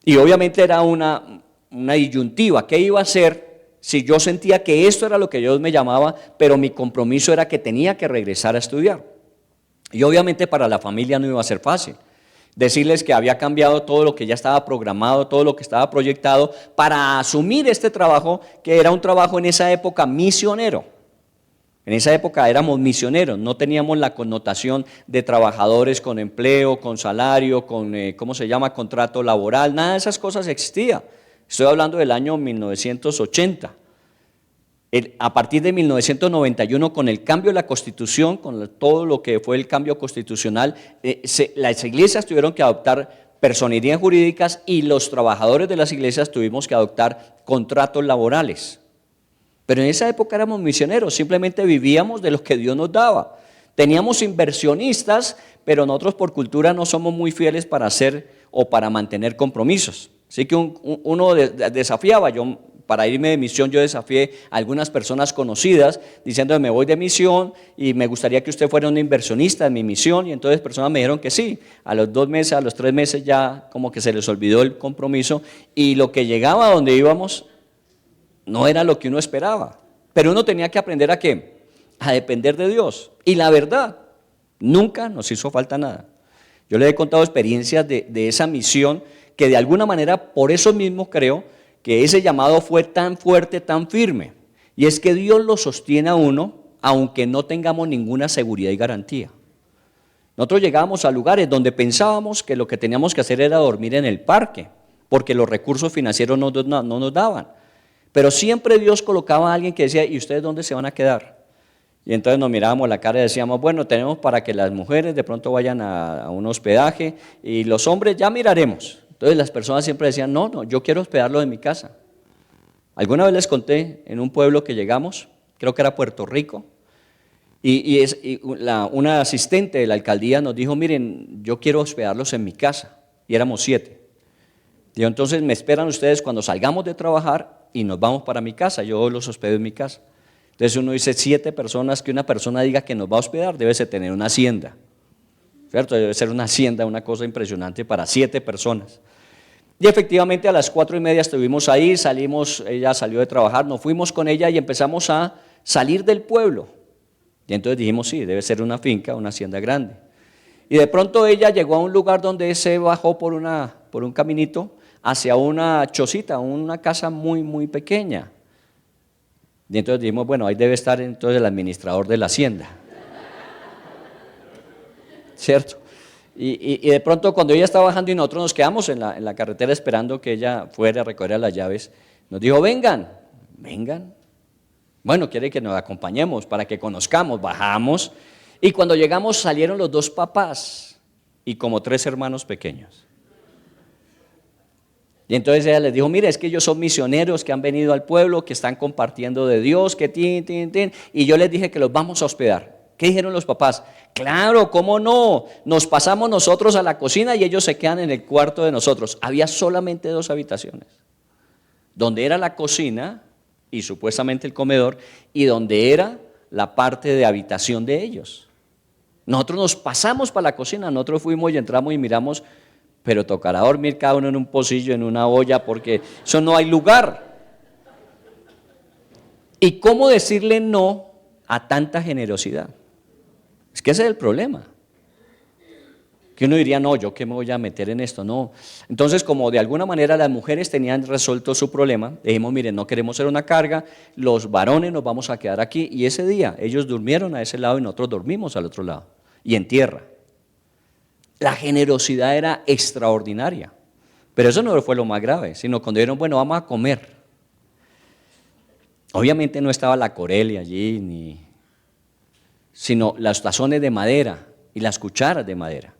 [SPEAKER 3] Y obviamente era una disyuntiva. ¿Qué iba a hacer si yo sentía que esto era lo que Dios me llamaba, pero mi compromiso era que tenía que regresar a estudiar? Y obviamente para la familia no iba a ser fácil. Decirles que había cambiado todo lo que ya estaba programado, todo lo que estaba proyectado para asumir este trabajo, que era un trabajo en esa época misionero. En esa época éramos misioneros, no teníamos la connotación de trabajadores con empleo, con salario, con, contrato laboral, nada de esas cosas existía. Estoy hablando del año 1980. A partir de 1991, con el cambio de la Constitución, con todo lo que fue el cambio constitucional, las iglesias tuvieron que adoptar personerías jurídicas y los trabajadores de las iglesias tuvimos que adoptar contratos laborales. Pero en esa época éramos misioneros, simplemente vivíamos de lo que Dios nos daba. Teníamos inversionistas, pero nosotros por cultura no somos muy fieles para hacer o para mantener compromisos. Así que uno desafiaba, para irme de misión yo desafié a algunas personas conocidas diciendo me voy de misión y me gustaría que usted fuera un inversionista en mi misión, y entonces personas me dijeron que sí. A los 2 meses, a los 3 meses ya como que se les olvidó el compromiso y lo que llegaba a donde íbamos no era lo que uno esperaba, pero uno tenía que aprender ¿a qué? A depender de Dios. Y la verdad, nunca nos hizo falta nada. Yo les he contado experiencias de esa misión que de alguna manera, por eso mismo creo que ese llamado fue tan fuerte, tan firme. Y es que Dios lo sostiene a uno, aunque no tengamos ninguna seguridad y garantía. Nosotros llegábamos a lugares donde pensábamos que lo que teníamos que hacer era dormir en el parque, porque los recursos financieros no nos daban. Pero siempre Dios colocaba a alguien que decía, ¿y ustedes dónde se van a quedar? Y entonces nos mirábamos la cara y decíamos, bueno, tenemos para que las mujeres de pronto vayan a un hospedaje y los hombres ya miraremos. Entonces las personas siempre decían, no, yo quiero hospedarlo en mi casa. Alguna vez les conté en un pueblo que llegamos, creo que era Puerto Rico, una asistente de la alcaldía nos dijo, miren, yo quiero hospedarlos en mi casa, y éramos 7. Dijo, entonces me esperan ustedes cuando salgamos de trabajar y nos vamos para mi casa, yo los hospedo en mi casa. Entonces uno dice 7 personas, que una persona diga que nos va a hospedar, debe tener una hacienda, ¿cierto? Debe ser una hacienda, una cosa impresionante para 7 personas. Y efectivamente a las 4:30 estuvimos ahí, ella salió de trabajar, nos fuimos con ella y empezamos a salir del pueblo. Y entonces dijimos, sí, debe ser una finca, una hacienda grande. Y de pronto ella llegó a un lugar donde se bajó por un caminito hacia una chocita, una casa muy, muy pequeña. Y entonces dijimos, bueno, ahí debe estar entonces el administrador de la hacienda. ¿Cierto? Y de pronto cuando ella estaba bajando y nosotros nos quedamos en la carretera esperando que ella fuera a recoger las llaves, nos dijo, vengan. Bueno, quiere que nos acompañemos para que conozcamos, bajamos y cuando llegamos salieron los 2 papás y como 3 hermanos pequeños. Y entonces ella les dijo, mire, es que ellos son misioneros que han venido al pueblo, que están compartiendo de Dios, que y yo les dije que los vamos a hospedar. ¿Qué dijeron los papás? Claro, ¿cómo no? Nos pasamos nosotros a la cocina y ellos se quedan en el cuarto de nosotros. Había solamente 2 habitaciones, donde era la cocina y supuestamente el comedor, y donde era la parte de habitación de ellos. Nosotros nos pasamos para la cocina, nosotros fuimos y entramos y miramos, pero tocará dormir cada uno en un pocillo, en una olla, porque eso no hay lugar. ¿Y cómo decirle no a tanta generosidad? Es que ese es el problema. Que uno diría, no, ¿yo qué me voy a meter en esto? No. Entonces, como de alguna manera las mujeres tenían resuelto su problema, dijimos, miren, no queremos ser una carga, los varones nos vamos a quedar aquí. Y ese día ellos durmieron a ese lado y nosotros dormimos al otro lado, y en tierra. La generosidad era extraordinaria. Pero eso no fue lo más grave, sino cuando dijeron, bueno, vamos a comer. Obviamente no estaba la Corelia allí, sino los tazones de madera y las cucharas de madera.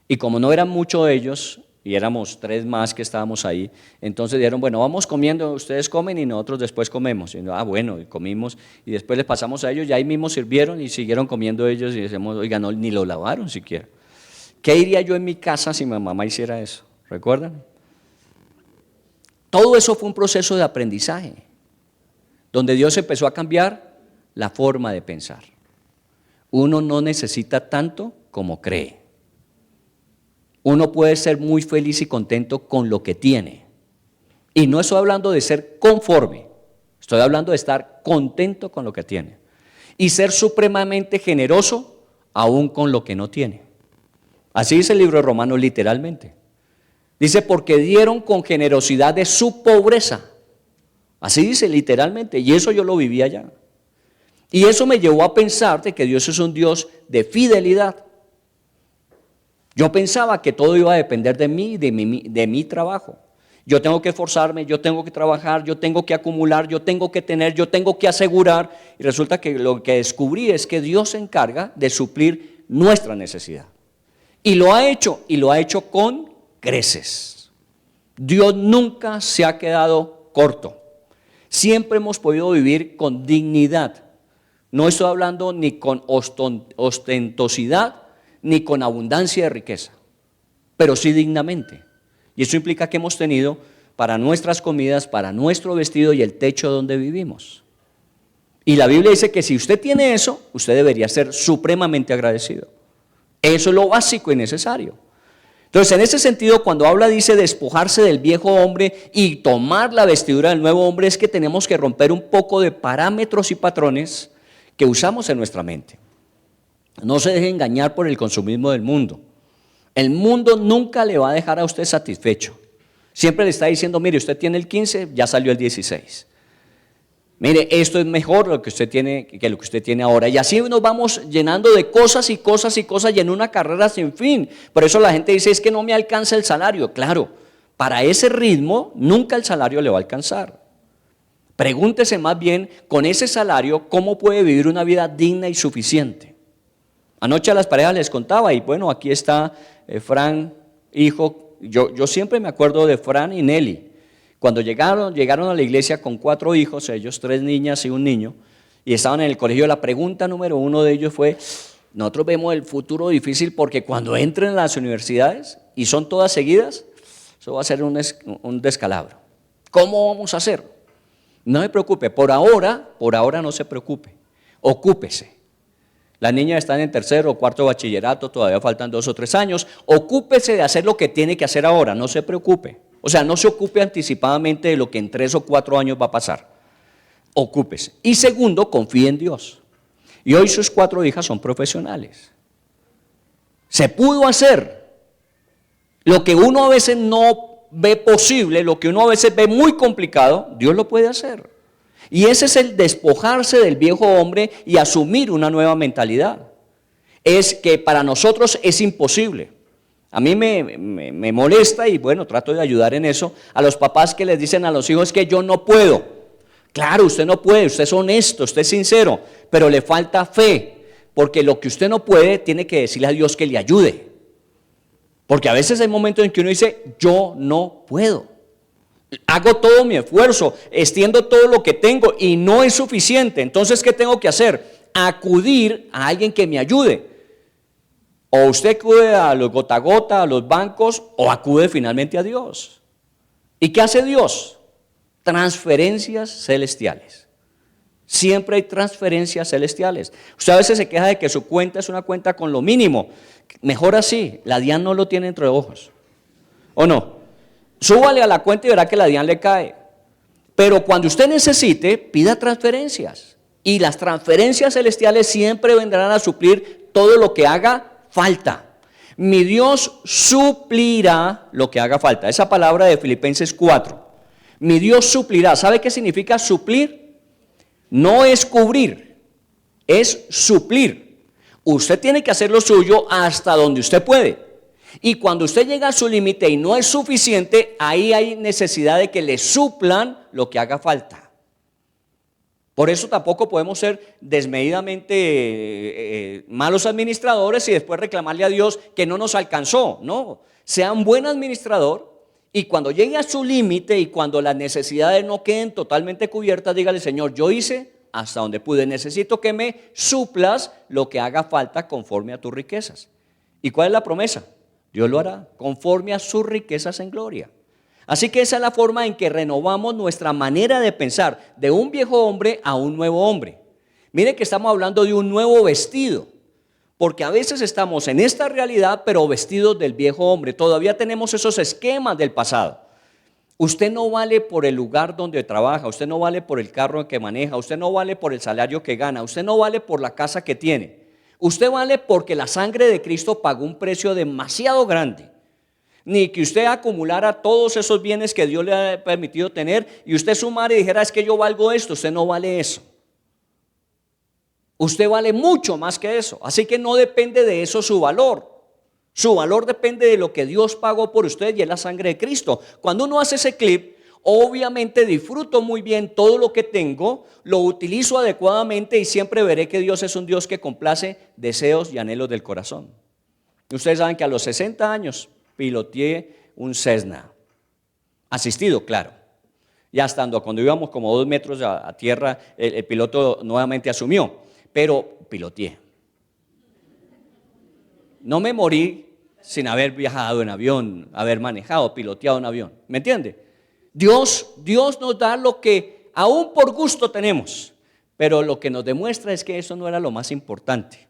[SPEAKER 3] Y como no eran muchos de ellos, y éramos 3 más que estábamos ahí, entonces dijeron, bueno, vamos comiendo, ustedes comen y nosotros después comemos. Y bueno, y comimos, y después les pasamos a ellos, y ahí mismo sirvieron y siguieron comiendo ellos, y decimos, oiga, no, ni lo lavaron siquiera. ¿Qué diría yo en mi casa si mi mamá hiciera eso? ¿Recuerdan? Todo eso fue un proceso de aprendizaje, donde Dios empezó a cambiar la forma de pensar. Uno no necesita tanto como cree. Uno puede ser muy feliz y contento con lo que tiene. Y no estoy hablando de ser conforme, estoy hablando de estar contento con lo que tiene. Y ser supremamente generoso aún con lo que no tiene. Así dice el libro de Romanos literalmente. Dice, porque dieron con generosidad de su pobreza. Así dice literalmente, y eso yo lo viví allá. Y eso me llevó a pensar de que Dios es un Dios de fidelidad. Yo pensaba que todo iba a depender de mí, de mi trabajo. Yo tengo que esforzarme, yo tengo que trabajar, yo tengo que acumular, yo tengo que tener, yo tengo que asegurar. Y resulta que lo que descubrí es que Dios se encarga de suplir nuestra necesidad. Y lo ha hecho con creces. Dios nunca se ha quedado corto. Siempre hemos podido vivir con dignidad. No estoy hablando ni con ostentosidad, ni con abundancia de riqueza, pero sí dignamente. Y eso implica que hemos tenido para nuestras comidas, para nuestro vestido y el techo donde vivimos. Y la Biblia dice que si usted tiene eso, usted debería ser supremamente agradecido. Eso es lo básico y necesario. Entonces, en ese sentido, cuando habla, dice despojarse del viejo hombre y tomar la vestidura del nuevo hombre, es que tenemos que romper un poco de parámetros y patrones que usamos en nuestra mente. No se deje engañar por el consumismo del mundo. El mundo nunca le va a dejar a usted satisfecho. Siempre le está diciendo, mire, usted tiene el 15, ya salió el 16. Mire, esto es mejor lo que usted tiene que lo que usted tiene ahora. Y así nos vamos llenando de cosas y cosas y cosas y en una carrera sin fin. Por eso la gente dice, es que no me alcanza el salario. Claro, para ese ritmo nunca el salario le va a alcanzar. Pregúntese más bien, con ese salario, ¿cómo puede vivir una vida digna y suficiente? Anoche a las parejas les contaba, y bueno, aquí está Fran, hijo. Yo siempre me acuerdo de Fran y Nelly. Cuando llegaron a la iglesia con 4 hijos, ellos 3 niñas y un niño, y estaban en el colegio, la pregunta número 1 de ellos fue, nosotros vemos el futuro difícil porque cuando entren a las universidades, y son todas seguidas, eso va a ser un descalabro. ¿Cómo vamos a hacer? No se preocupe, por ahora no se preocupe, ocúpese. Las niñas están en 3º o 4º bachillerato, todavía faltan 2 o 3 años. Ocúpese de hacer lo que tiene que hacer ahora, no se preocupe. O sea, no se ocupe anticipadamente de lo que en 3 o 4 años va a pasar. Ocúpese. Y segundo, confíe en Dios. Y hoy sus 4 hijas son profesionales. Se pudo hacer lo que uno a veces no ve posible, lo que uno a veces ve muy complicado, Dios lo puede hacer. Y ese es el despojarse del viejo hombre y asumir una nueva mentalidad. Es que para nosotros es imposible. A mí me molesta y bueno, trato de ayudar en eso a los papás que les dicen a los hijos que yo no puedo. Claro, usted no puede, usted es honesto, usted es sincero, pero le falta fe, porque lo que usted no puede tiene que decirle a Dios que le ayude. Porque a veces hay momentos en que uno dice, yo no puedo. Hago todo mi esfuerzo, extiendo todo lo que tengo y no es suficiente. Entonces, ¿qué tengo que hacer? Acudir a alguien que me ayude. O usted acude a los gota a gota, a los bancos, o acude finalmente a Dios. ¿Y qué hace Dios? Transferencias celestiales. Siempre hay transferencias celestiales. Usted a veces se queja de que su cuenta es una cuenta con lo mínimo. Mejor así, la DIAN no lo tiene entre ojos. ¿O no? Súbale a la cuenta y verá que la DIAN le cae. Pero cuando usted necesite, pida transferencias. Y las transferencias celestiales siempre vendrán a suplir todo lo que haga falta. Mi Dios suplirá lo que haga falta. Esa palabra de Filipenses 4. Mi Dios suplirá. ¿Sabe qué significa suplir? No es cubrir, es suplir. Usted tiene que hacer lo suyo hasta donde usted puede. Y cuando usted llega a su límite y no es suficiente, ahí hay necesidad de que le suplan lo que haga falta. Por eso tampoco podemos ser desmedidamente malos administradores y después reclamarle a Dios que no nos alcanzó. No, sea un buen administrador y cuando llegue a su límite y cuando las necesidades no queden totalmente cubiertas, dígale: Señor, yo hice hasta donde pude, necesito que me suplas lo que haga falta conforme a tus riquezas. ¿Y cuál es la promesa? Dios lo hará conforme a sus riquezas en gloria. Así que esa es la forma en que renovamos nuestra manera de pensar, de un viejo hombre a un nuevo hombre. Mire que estamos hablando de un nuevo vestido, porque a veces estamos en esta realidad pero vestidos del viejo hombre. Todavía tenemos esos esquemas del pasado. Usted no vale por el lugar donde trabaja, usted no vale por el carro que maneja, usted no vale por el salario que gana, usted no vale por la casa que tiene. Usted vale porque la sangre de Cristo pagó un precio demasiado grande. Ni que usted acumulara todos esos bienes que Dios le ha permitido tener y usted sumara y dijera: es que yo valgo esto. Usted no vale eso. Usted vale mucho más que eso. Así que no depende de eso su valor. Su valor depende de lo que Dios pagó por usted y es la sangre de Cristo. Cuando uno hace ese clip, obviamente disfruto muy bien todo lo que tengo, lo utilizo adecuadamente y siempre veré que Dios es un Dios que complace deseos y anhelos del corazón. Ustedes saben que a los 60 años piloteé un Cessna, asistido, claro. Ya estando, cuando íbamos como 2 metros a tierra, el piloto nuevamente asumió, pero piloteé. No me morí sin haber viajado en avión, haber manejado, piloteado un avión. ¿Me entiende? Dios nos da lo que aún por gusto tenemos, pero lo que nos demuestra es que eso no era lo más importante.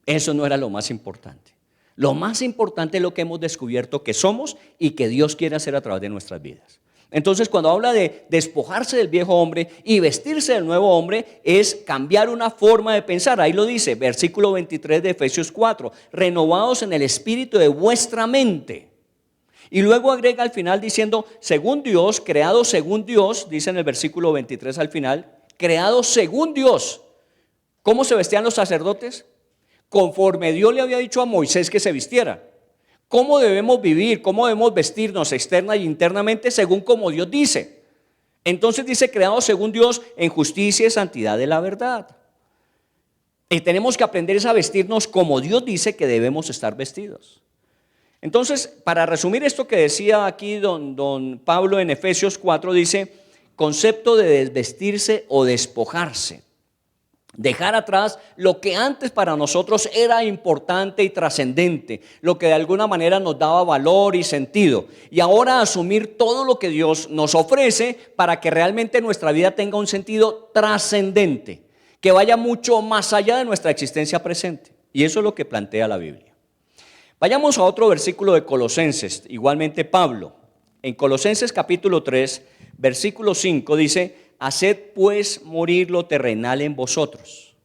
[SPEAKER 3] Eso no era lo más importante. Lo más importante es lo que hemos descubierto que somos y que Dios quiere hacer a través de nuestras vidas. Entonces, cuando habla de despojarse del viejo hombre y vestirse del nuevo hombre, es cambiar una forma de pensar. Ahí lo dice, versículo 23 de Efesios 4, renovados en el espíritu de vuestra mente. Y luego agrega al final diciendo, según Dios, creados según Dios, dice en el versículo 23 al final, creados según Dios. ¿Cómo se vestían los sacerdotes? Conforme Dios le había dicho a Moisés que se vistiera. ¿Cómo debemos vivir? ¿Cómo debemos vestirnos externa y internamente? Según como Dios dice. Entonces dice, creados según Dios en justicia y santidad de la verdad. Y tenemos que aprender a vestirnos como Dios dice que debemos estar vestidos. Entonces, para resumir esto que decía aquí don Pablo en Efesios 4, dice, concepto de desvestirse o despojarse. Dejar atrás lo que antes para nosotros era importante y trascendente, lo que de alguna manera nos daba valor y sentido. Y ahora asumir todo lo que Dios nos ofrece para que realmente nuestra vida tenga un sentido trascendente, que vaya mucho más allá de nuestra existencia presente. Y eso es lo que plantea la Biblia. Vayamos a otro versículo de Colosenses, igualmente Pablo. En Colosenses capítulo 3, versículo 5 dice, haced pues morir lo terrenal en vosotros.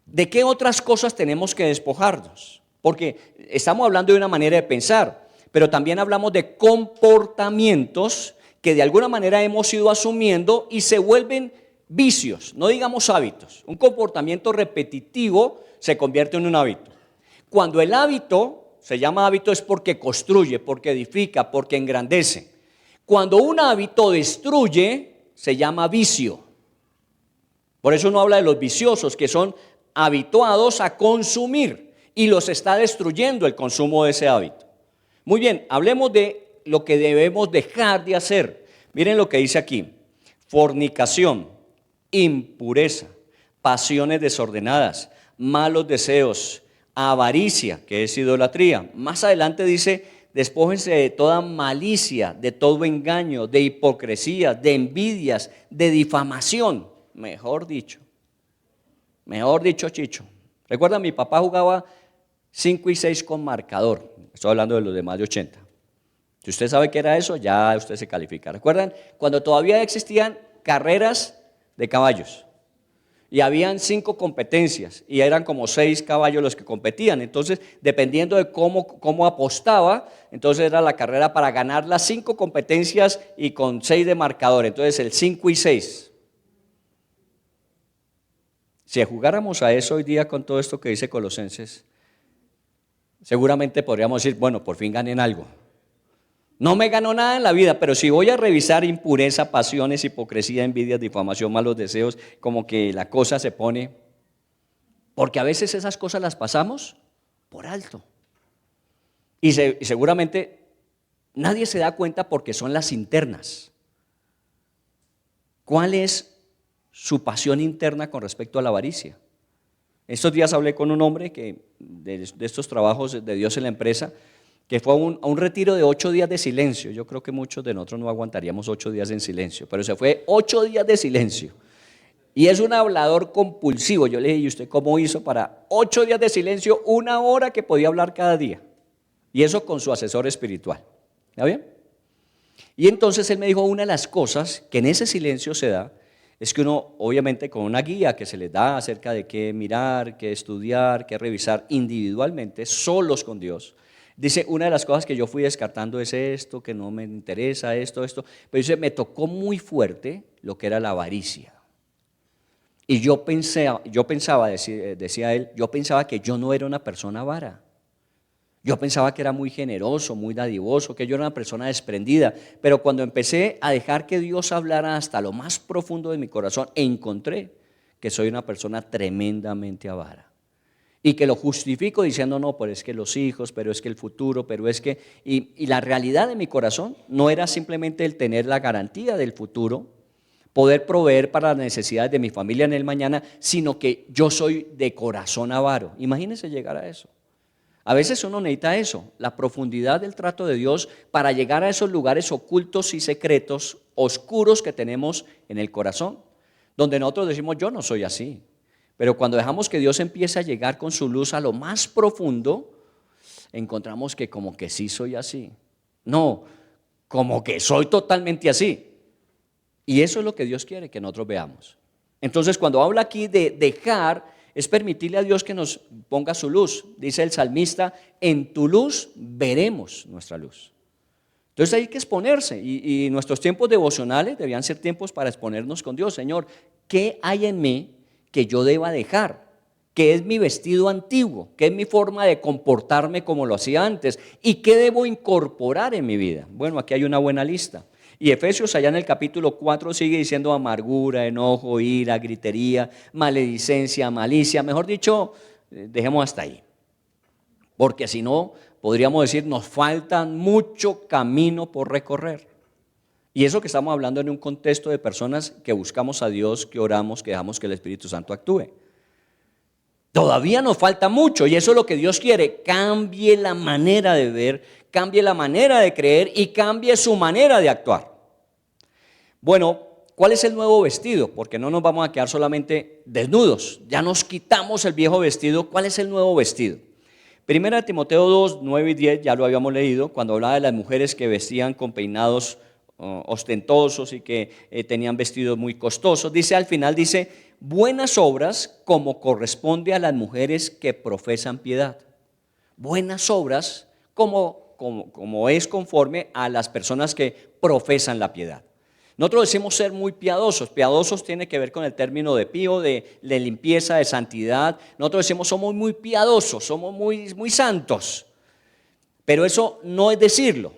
[SPEAKER 3] ¿De qué otras cosas tenemos que despojarnos? Porque estamos hablando de una manera de pensar, pero también hablamos de comportamientos que de alguna manera hemos ido asumiendo y se vuelven vicios, no digamos hábitos. Un comportamiento repetitivo se convierte en un hábito. Cuando el hábito se llama hábito es porque construye, porque edifica, porque engrandece. Cuando un hábito destruye, se llama vicio. Por eso uno habla de los viciosos, que son habituados a consumir y los está destruyendo el consumo de ese hábito. Muy bien, hablemos de lo que debemos dejar de hacer. Miren lo que dice aquí: fornicación, impureza, pasiones desordenadas, malos deseos, avaricia, que es idolatría. Más adelante dice, despójense de toda malicia, de todo engaño, de hipocresía, de envidias, de difamación. Mejor dicho, Chicho. Recuerda, mi papá jugaba 5 y 6 con marcador. Estoy hablando de los de más de 80. Si usted sabe qué era eso, ya usted se califica. ¿Recuerdan cuando todavía existían carreras de caballos? Y habían 5 competencias y eran como 6 caballos los que competían. Entonces, dependiendo de cómo apostaba, entonces era la carrera para ganar las 5 competencias y con 6 de marcador. Entonces, el 5 y 6. Si jugáramos a eso hoy día con todo esto que dice Colosenses, seguramente podríamos decir, bueno, por fin ganen algo. No me ganó nada en la vida, pero si voy a revisar impureza, pasiones, hipocresía, envidia, difamación, malos deseos, como que la cosa se pone, porque a veces esas cosas las pasamos por alto. Y seguramente nadie se da cuenta porque son las internas. ¿Cuál es su pasión interna con respecto a la avaricia? Estos días hablé con un hombre de estos trabajos de Dios en la empresa, que fue a un retiro de 8 días de silencio. Yo creo que muchos de nosotros no aguantaríamos 8 días en silencio, pero se fue 8 días de silencio. Y es un hablador compulsivo. Yo le dije, ¿y usted cómo hizo para 8 días de silencio, 1 hora que podía hablar cada día? Y eso con su asesor espiritual. ¿Está bien? Y entonces él me dijo, una de las cosas que en ese silencio se da, es que uno, obviamente, con una guía que se les da acerca de qué mirar, qué estudiar, qué revisar individualmente, solos con Dios, dice, una de las cosas que yo fui descartando es esto, que no me interesa, esto, pero dice, me tocó muy fuerte lo que era la avaricia. Y yo pensaba, decía él, yo pensaba que yo no era una persona avara. Yo pensaba que era muy generoso, muy dadivoso, que yo era una persona desprendida, pero cuando empecé a dejar que Dios hablara hasta lo más profundo de mi corazón, encontré que soy una persona tremendamente avara. Y que lo justifico diciendo, no, pero es que los hijos, pero es que el futuro, pero es que... Y la realidad de mi corazón no era simplemente el tener la garantía del futuro, poder proveer para las necesidades de mi familia en el mañana, sino que yo soy de corazón avaro. Imagínense llegar a eso. A veces uno necesita eso, la profundidad del trato de Dios para llegar a esos lugares ocultos y secretos, oscuros que tenemos en el corazón, donde nosotros decimos, yo no soy así. Pero cuando dejamos que Dios empiece a llegar con su luz a lo más profundo, encontramos que como que sí soy así. No, como que soy totalmente así. Y eso es lo que Dios quiere que nosotros veamos. Entonces, cuando habla aquí de dejar, es permitirle a Dios que nos ponga su luz. Dice el salmista, en tu luz veremos nuestra luz. Entonces hay que exponerse y nuestros tiempos devocionales debían ser tiempos para exponernos con Dios. Señor, ¿qué hay en mí que yo deba dejar? ¿Qué es mi vestido antiguo? ¿Qué es mi forma de comportarme como lo hacía antes? ¿Y qué debo incorporar en mi vida? Bueno, aquí hay una buena lista. Y Efesios allá en el capítulo 4 sigue diciendo amargura, enojo, ira, gritería, maledicencia, malicia. Mejor dicho, dejemos hasta ahí. Porque si no, podríamos decir, nos falta mucho camino por recorrer. Y eso que estamos hablando en un contexto de personas que buscamos a Dios, que oramos, que dejamos que el Espíritu Santo actúe. Todavía nos falta mucho y eso es lo que Dios quiere. Cambie la manera de ver, cambie la manera de creer y cambie su manera de actuar. Bueno, ¿cuál es el nuevo vestido? Porque no nos vamos a quedar solamente desnudos. Ya nos quitamos el viejo vestido. ¿Cuál es el nuevo vestido? Primera de Timoteo 2, 9 y 10, ya lo habíamos leído, cuando hablaba de las mujeres que vestían con peinados ostentosos y que tenían vestidos muy costosos. Dice al final, dice, buenas obras como corresponde a las mujeres que profesan piedad. Buenas obras como es conforme a las personas que profesan la piedad. Nosotros decimos ser muy piadosos. Piadosos tiene que ver con el término de pío, de limpieza, de santidad. Nosotros decimos somos muy piadosos, somos muy santos. Pero eso no es decirlo.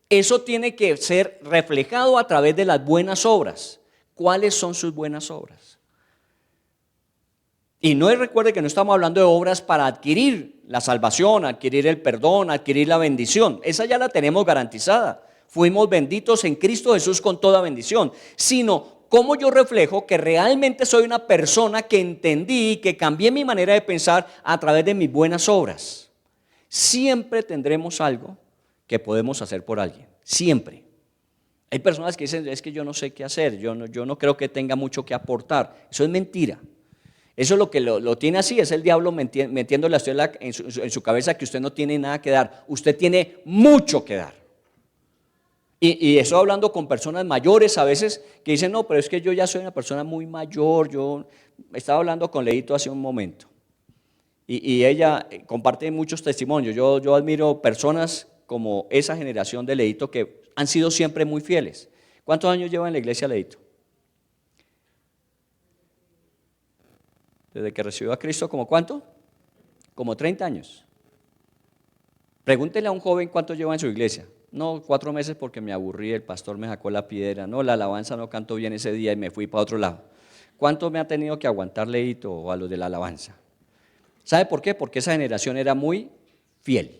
[SPEAKER 3] Eso tiene que ser reflejado a través de las buenas obras. ¿Cuáles son sus buenas obras? Y recuerde que no estamos hablando de obras para adquirir la salvación, adquirir el perdón, adquirir la bendición. Esa ya la tenemos garantizada. Fuimos benditos en Cristo Jesús con toda bendición, sino cómo yo reflejo que realmente soy una persona que entendí, que cambié mi manera de pensar a través de mis buenas obras. Siempre tendremos algo que podemos hacer por alguien, siempre. Hay personas que dicen, es que yo no sé qué hacer, yo no creo que tenga mucho que aportar. Eso es mentira. Eso es lo que lo tiene así, es el diablo metiéndole a usted en su cabeza que usted no tiene nada que dar. Usted tiene mucho que dar. Y estoy hablando con personas mayores a veces que dicen, no, pero es que yo ya soy una persona muy mayor. Yo estaba hablando con Leito hace un momento y ella comparte muchos testimonios. Yo admiro personas como esa generación de Leito que han sido siempre muy fieles. ¿Cuántos años lleva en la iglesia Leito? Desde que recibió a Cristo, ¿como cuánto? Como 30 años. Pregúntele a un joven cuánto lleva en su iglesia. No, 4 meses porque me aburrí, el pastor me sacó la piedra. No, la alabanza no cantó bien ese día y me fui para otro lado. ¿Cuánto me ha tenido que aguantar Leito o a los de la alabanza? ¿Sabe por qué? Porque esa generación era muy fiel.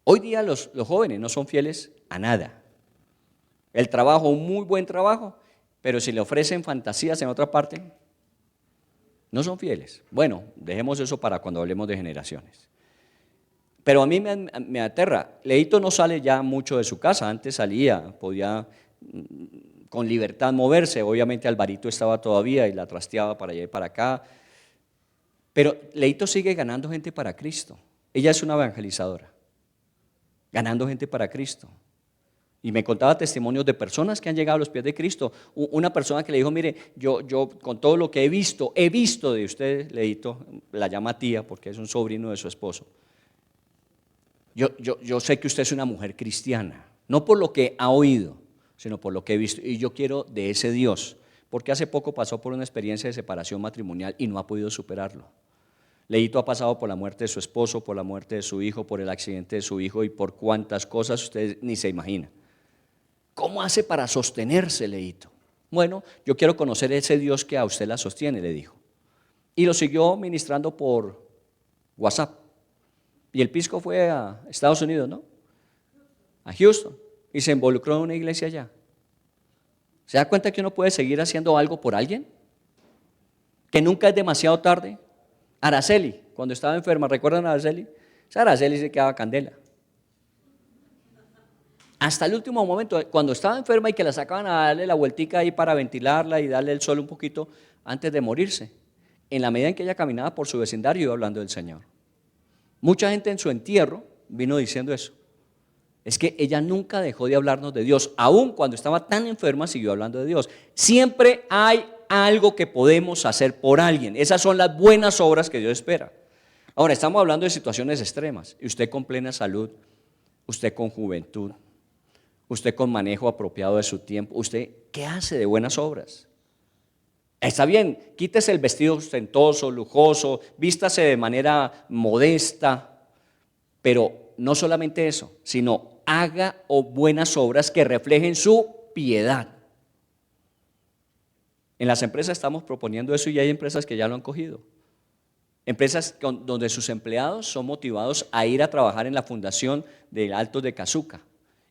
[SPEAKER 3] Hoy día los jóvenes no son fieles a nada. El trabajo, un muy buen trabajo, pero si le ofrecen fantasías en otra parte, no son fieles. Bueno, dejemos eso para cuando hablemos de generaciones. Pero a mí me aterra. Leito no sale ya mucho de su casa, antes salía, podía con libertad moverse, obviamente Alvarito estaba todavía y la trasteaba para allá y para acá, pero Leito sigue ganando gente para Cristo. Ella es una evangelizadora, ganando gente para Cristo. Y me contaba testimonios de personas que han llegado a los pies de Cristo. Una persona que le dijo, mire, yo con todo lo que he visto de usted, Leito, la llama tía porque es un sobrino de su esposo. Yo sé que usted es una mujer cristiana, no por lo que ha oído, sino por lo que he visto. Y yo quiero de ese Dios, porque hace poco pasó por una experiencia de separación matrimonial y no ha podido superarlo. Leito ha pasado por la muerte de su esposo, por la muerte de su hijo, por el accidente de su hijo y por cuantas cosas usted ni se imagina. ¿Cómo hace para sostenerse, Leito? Bueno, yo quiero conocer ese Dios que a usted la sostiene, le dijo. Y lo siguió ministrando por WhatsApp. Y el pisco fue a Estados Unidos, ¿no? A Houston. Y se involucró en una iglesia allá. ¿Se da cuenta que uno puede seguir haciendo algo por alguien? Que nunca es demasiado tarde. Araceli, cuando estaba enferma, ¿recuerdan a Araceli? Esa Araceli se quedaba candela. Hasta el último momento, cuando estaba enferma y que la sacaban a darle la vueltica ahí para ventilarla y darle el sol un poquito antes de morirse, en la medida en que ella caminaba por su vecindario iba hablando del Señor. Mucha gente en su entierro vino diciendo eso. Es que ella nunca dejó de hablarnos de Dios, aun cuando estaba tan enferma siguió hablando de Dios. Siempre hay algo que podemos hacer por alguien. Esas son las buenas obras que Dios espera. Ahora, estamos hablando de situaciones extremas. Y usted con plena salud, usted con juventud, usted con manejo apropiado de su tiempo, ¿usted qué hace de buenas obras? Está bien, quítese el vestido ostentoso, lujoso, vístase de manera modesta, pero no solamente eso, sino haga buenas obras que reflejen su piedad. En las empresas estamos proponiendo eso y hay empresas que ya lo han cogido. Empresas donde sus empleados son motivados a ir a trabajar en la fundación de Altos de Cazuca.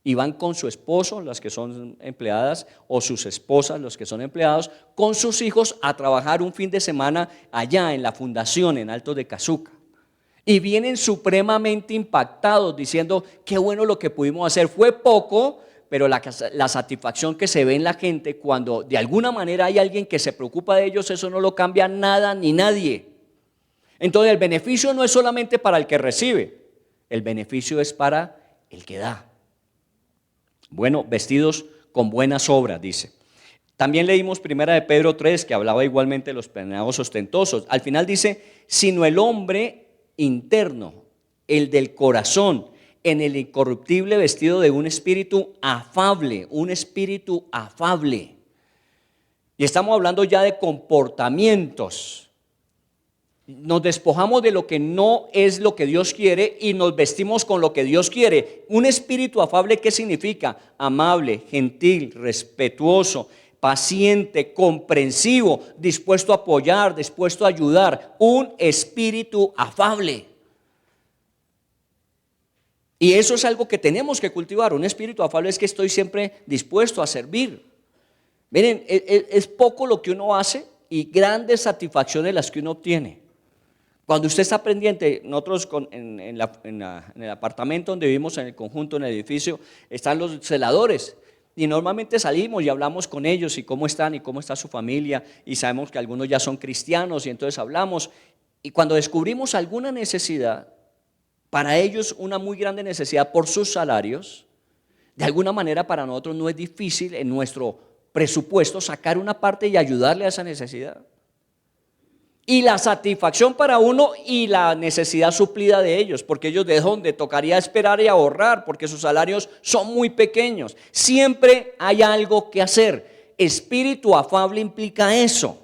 [SPEAKER 3] Y van con su esposo, las que son empleadas, o sus esposas, los que son empleados, con sus hijos a trabajar un fin de semana allá en la fundación en Altos de Cazuca. Y vienen supremamente impactados diciendo, qué bueno lo que pudimos hacer, fue poco, pero la satisfacción que se ve en la gente cuando de alguna manera hay alguien que se preocupa de ellos, eso no lo cambia nada ni nadie. Entonces el beneficio no es solamente para el que recibe, el beneficio es para el que da. Bueno, vestidos con buenas obras, dice. También leímos 1 de Pedro 3, que hablaba igualmente de los peinados ostentosos. Al final dice, sino el hombre interno, el del corazón, en el incorruptible vestido de un espíritu afable, un espíritu afable. Y estamos hablando ya de comportamientos. Nos despojamos de lo que no es lo que Dios quiere y nos vestimos con lo que Dios quiere. Un espíritu afable, ¿qué significa? Amable, gentil, respetuoso, paciente, comprensivo, dispuesto a apoyar, dispuesto a ayudar. Un espíritu afable. Y eso es algo que tenemos que cultivar. Un espíritu afable es que estoy siempre dispuesto a servir. Miren, es poco lo que uno hace y grandes satisfacciones las que uno obtiene. Cuando usted está pendiente, nosotros en el apartamento donde vivimos, en el conjunto, en el edificio, están los celadores. Y normalmente salimos y hablamos con ellos y cómo están y cómo está su familia. Y sabemos que algunos ya son cristianos y entonces hablamos. Y cuando descubrimos alguna necesidad, para ellos una muy grande necesidad por sus salarios, de alguna manera para nosotros no es difícil en nuestro presupuesto sacar una parte y ayudarle a esa necesidad. Y la satisfacción para uno y la necesidad suplida de ellos, porque ellos de donde tocaría esperar y ahorrar, porque sus salarios son muy pequeños. Siempre hay algo que hacer. Espíritu afable implica eso.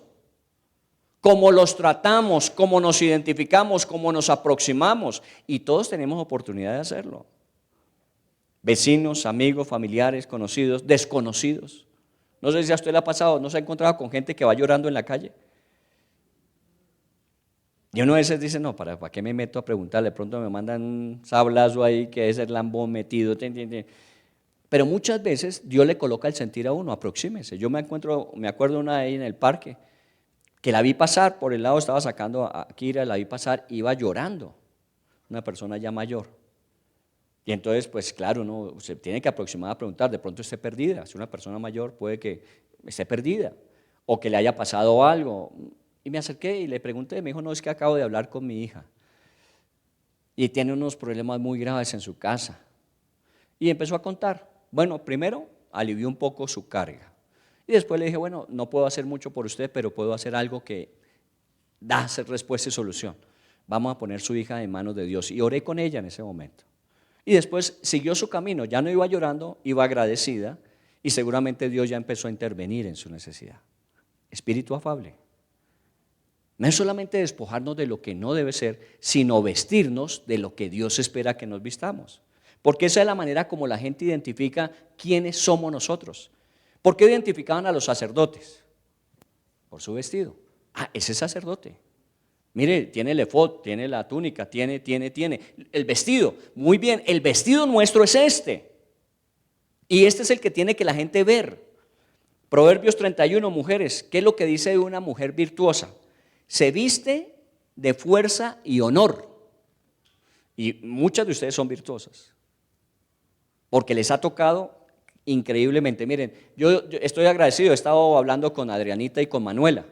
[SPEAKER 3] Cómo los tratamos, cómo nos identificamos, cómo nos aproximamos. Y todos tenemos oportunidad de hacerlo. Vecinos, amigos, familiares, conocidos, desconocidos. No sé si a usted le ha pasado, no se ha encontrado con gente que va llorando en la calle. Y uno a veces dice, no, ¿para qué me meto a preguntarle? De pronto me mandan un sablazo ahí que es el lambón metido. Pero muchas veces Dios le coloca el sentir a uno, aproxímese. Yo me acuerdo una ahí en el parque, que la vi pasar por el lado, estaba sacando a Kira, la vi pasar, iba llorando, una persona ya mayor. Y entonces, pues claro, uno se tiene que aproximar a preguntar, de pronto esté perdida. Si una persona mayor puede que esté perdida o que le haya pasado algo. Y me acerqué y le pregunté, me dijo, no, es que acabo de hablar con mi hija y tiene unos problemas muy graves en su casa. Y empezó a contar. Bueno, primero alivió un poco su carga. Y después le dije, bueno, no puedo hacer mucho por usted, pero puedo hacer algo que da respuesta y solución. Vamos a poner su hija en manos de Dios. Y oré con ella en ese momento. Y después siguió su camino, ya no iba llorando, iba agradecida y seguramente Dios ya empezó a intervenir en su necesidad. Espíritu afable. No es solamente despojarnos de lo que no debe ser, sino vestirnos de lo que Dios espera que nos vistamos. Porque esa es la manera como la gente identifica quiénes somos nosotros. ¿Por qué identificaban a los sacerdotes? Por su vestido. Ah, ese es sacerdote. Mire, tiene el efod, tiene la túnica, tiene. El vestido, muy bien, el vestido nuestro es este. Y este es el que tiene que la gente ver. Proverbios 31, mujeres, ¿qué es lo que dice de una mujer virtuosa? Se viste de fuerza y honor. Y muchas de ustedes son virtuosas, porque les ha tocado increíblemente. Miren, yo estoy agradecido, he estado hablando con Adrianita y con Manuela,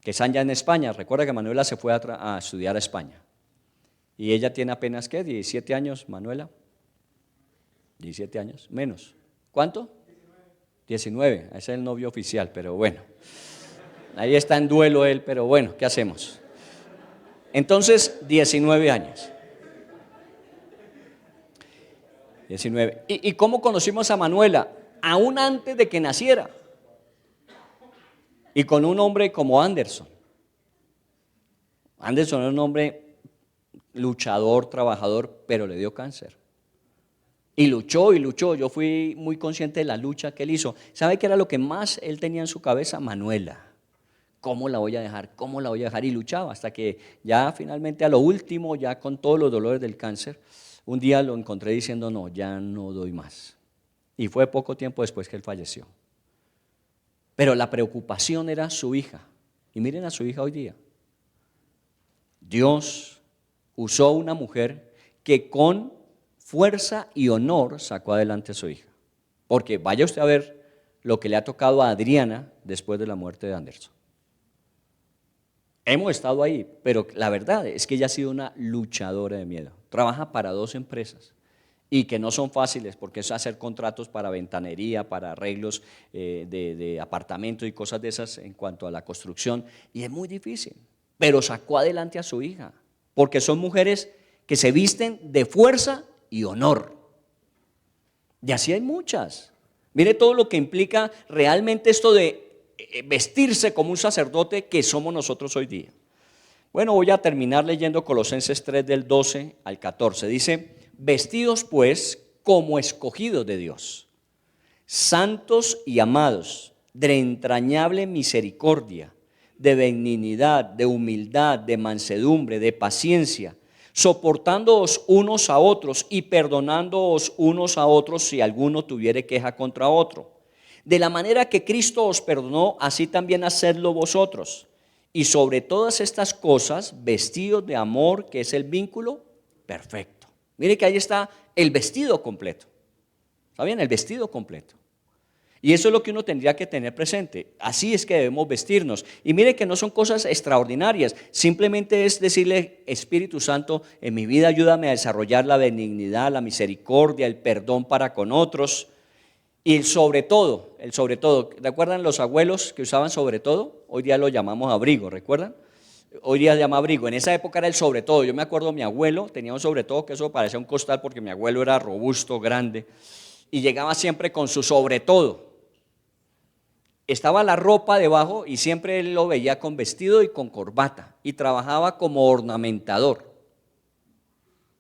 [SPEAKER 3] que están ya en España. Recuerda que Manuela se fue a estudiar a España. Y ella tiene apenas, ¿qué? 17 años, Manuela. 17 años, menos. ¿Cuánto? 19. Ese es el novio oficial, pero bueno. Ahí está en duelo él, pero bueno, ¿qué hacemos? Entonces, 19 años. 19. ¿Y cómo conocimos a Manuela? Aún antes de que naciera. Y con un hombre como Anderson. Anderson era un hombre luchador, trabajador, pero le dio cáncer. Y luchó y luchó. Yo fui muy consciente de la lucha que él hizo. ¿Sabe qué era lo que más él tenía en su cabeza? Manuela. ¿Cómo la voy a dejar? ¿Cómo la voy a dejar? Y luchaba hasta que ya finalmente a lo último, ya con todos los dolores del cáncer, un día lo encontré diciendo, no, ya no doy más. Y fue poco tiempo después que él falleció. Pero la preocupación era su hija. Y miren a su hija hoy día. Dios usó una mujer que con fuerza y honor sacó adelante a su hija. Porque vaya usted a ver lo que le ha tocado a Adriana después de la muerte de Anderson. Hemos estado ahí, pero la verdad es que ella ha sido una luchadora de miedo. Trabaja para 2 empresas y que no son fáciles porque es hacer contratos para ventanería, para arreglos de apartamentos y cosas de esas en cuanto a la construcción, y es muy difícil, pero sacó adelante a su hija porque son mujeres que se visten de fuerza y honor. Y así hay muchas. Mire todo lo que implica realmente esto de vestirse como un sacerdote que somos nosotros hoy día. Bueno, voy a terminar leyendo Colosenses 3 del 12 al 14. Dice, vestidos pues como escogidos de Dios, santos y amados, de entrañable misericordia, de benignidad, de humildad, de mansedumbre, de paciencia, soportándoos unos a otros y perdonándoos unos a otros si alguno tuviere queja contra otro. De la manera que Cristo os perdonó, así también hacedlo vosotros. Y sobre todas estas cosas, vestidos de amor, que es el vínculo perfecto. Mire que ahí está el vestido completo. ¿Está bien? El vestido completo. Y eso es lo que uno tendría que tener presente. Así es que debemos vestirnos. Y mire que no son cosas extraordinarias. Simplemente es decirle, Espíritu Santo, en mi vida ayúdame a desarrollar la benignidad, la misericordia, el perdón para con otros. Y el sobre todo, ¿recuerdan los abuelos que usaban sobre todo? Hoy día lo llamamos abrigo, ¿recuerdan? Hoy día se llama abrigo, en esa época era el sobre todo. Yo me acuerdo, mi abuelo tenía un sobre todo que eso parecía un costal porque mi abuelo era robusto, grande, y llegaba siempre con su sobre todo. Estaba la ropa debajo y siempre él lo veía con vestido y con corbata, y trabajaba como ornamentador.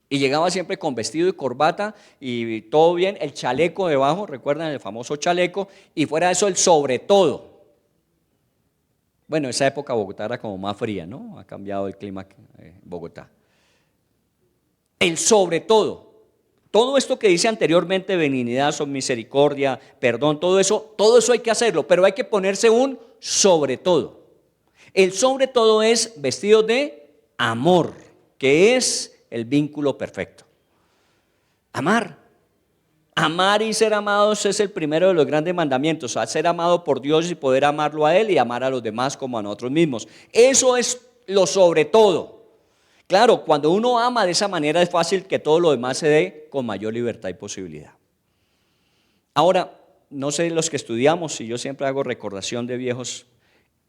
[SPEAKER 3] Y llegaba siempre con vestido y corbata y todo bien, el chaleco debajo, recuerdan el famoso chaleco, y fuera de eso el sobre todo. Bueno, esa época Bogotá era como más fría, ¿no? Ha cambiado el clima en Bogotá. El sobre todo. Todo esto que dice anteriormente, benignidad, misericordia, perdón, todo eso hay que hacerlo, pero hay que ponerse un sobre todo. El sobre todo es vestido de amor, que es el vínculo perfecto. Amar. Amar y ser amados es el primero de los grandes mandamientos, a ser amado por Dios y poder amarlo a Él y amar a los demás como a nosotros mismos. Eso es lo sobre todo. Claro, cuando uno ama de esa manera es fácil que todo lo demás se dé con mayor libertad y posibilidad. Ahora, no sé los que estudiamos, y yo siempre hago recordación de viejos,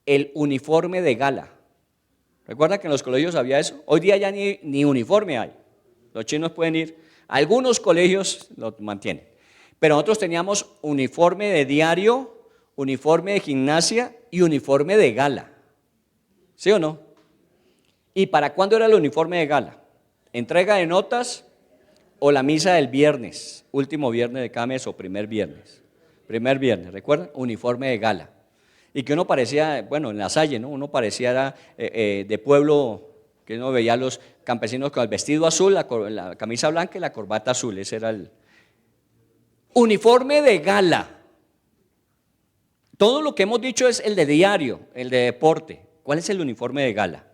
[SPEAKER 3] el uniforme de gala. ¿Recuerdan que en los colegios había eso? Hoy día ya ni uniforme hay. Los chinos pueden ir, algunos colegios lo mantienen, pero nosotros teníamos uniforme de diario, uniforme de gimnasia y uniforme de gala. ¿Sí o no? ¿Y para cuándo era el uniforme de gala? ¿Entrega de notas o la misa del viernes? Último viernes de cada mes o primer viernes. Primer viernes, ¿recuerdan? Uniforme de gala. Y que uno parecía, bueno, en La Salle, ¿no? Uno parecía de pueblo, que uno veía a los campesinos con el vestido azul, la camisa blanca y la corbata azul. Ese era el uniforme de gala. Todo lo que hemos dicho es el de diario, el de deporte. ¿Cuál es el uniforme de gala?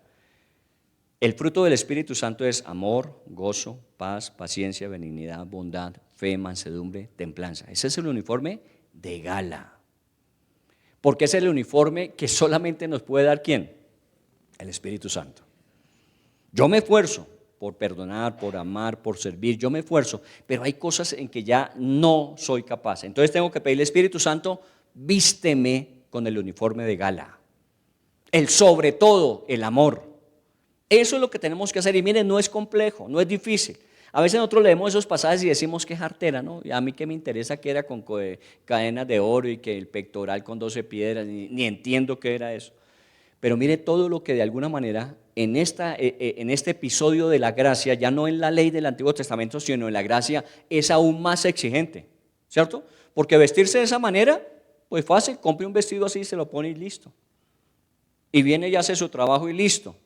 [SPEAKER 3] El fruto del Espíritu Santo es amor, gozo, paz, paciencia, benignidad, bondad, fe, mansedumbre, templanza. Ese es el uniforme de gala. Porque es el uniforme que solamente nos puede dar ¿quién? El Espíritu Santo. Yo me esfuerzo por perdonar, por amar, por servir, yo me esfuerzo, pero hay cosas en que ya no soy capaz. Entonces tengo que pedirle, Espíritu Santo, vísteme con el uniforme de gala. El sobre todo, el amor. Eso es lo que tenemos que hacer y miren, no es complejo, no es difícil. A veces nosotros leemos esos pasajes y decimos que es artera, ¿no? Y a mí que me interesa que era con cadenas de oro y que el pectoral con 12 piedras, ni entiendo qué era eso. Pero mire todo lo que de alguna manera en este episodio de la gracia, ya no en la ley del Antiguo Testamento, sino en la gracia, es aún más exigente, ¿cierto? Porque vestirse de esa manera, pues fácil, compre un vestido así, se lo pone y listo. Y viene y hace su trabajo y listo.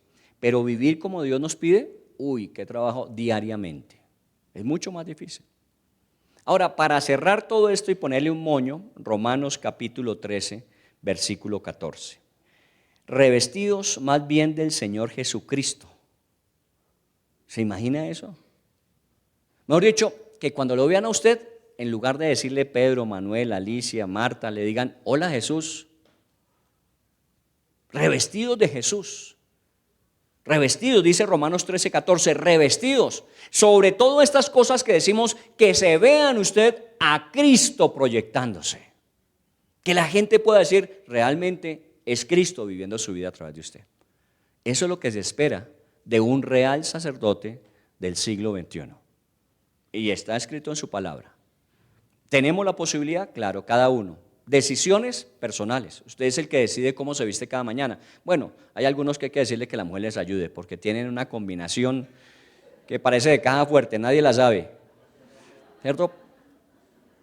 [SPEAKER 3] Pero vivir como Dios nos pide, uy, qué trabajo diariamente. Es mucho más difícil. Ahora, para cerrar todo esto y ponerle un moño, Romanos capítulo 13, versículo 14. Revestidos más bien del Señor Jesucristo. ¿Se imagina eso? Mejor dicho, que cuando lo vean a usted, en lugar de decirle Pedro, Manuel, Alicia, Marta, le digan, hola Jesús. Revestidos de Jesús. Revestidos, dice Romanos 13, 14, revestidos. Sobre todo estas cosas que decimos, que se vean usted a Cristo proyectándose. Que la gente pueda decir, realmente es Cristo viviendo su vida a través de usted. Eso es lo que se espera de un real sacerdote del siglo XXI. Y está escrito en su palabra. ¿Tenemos la posibilidad? Claro, cada uno. Decisiones personales. Usted es el que decide cómo se viste cada mañana. Bueno, hay algunos que hay que decirle que la mujer les ayude, porque tienen una combinación que parece de caja fuerte, nadie la sabe, ¿cierto?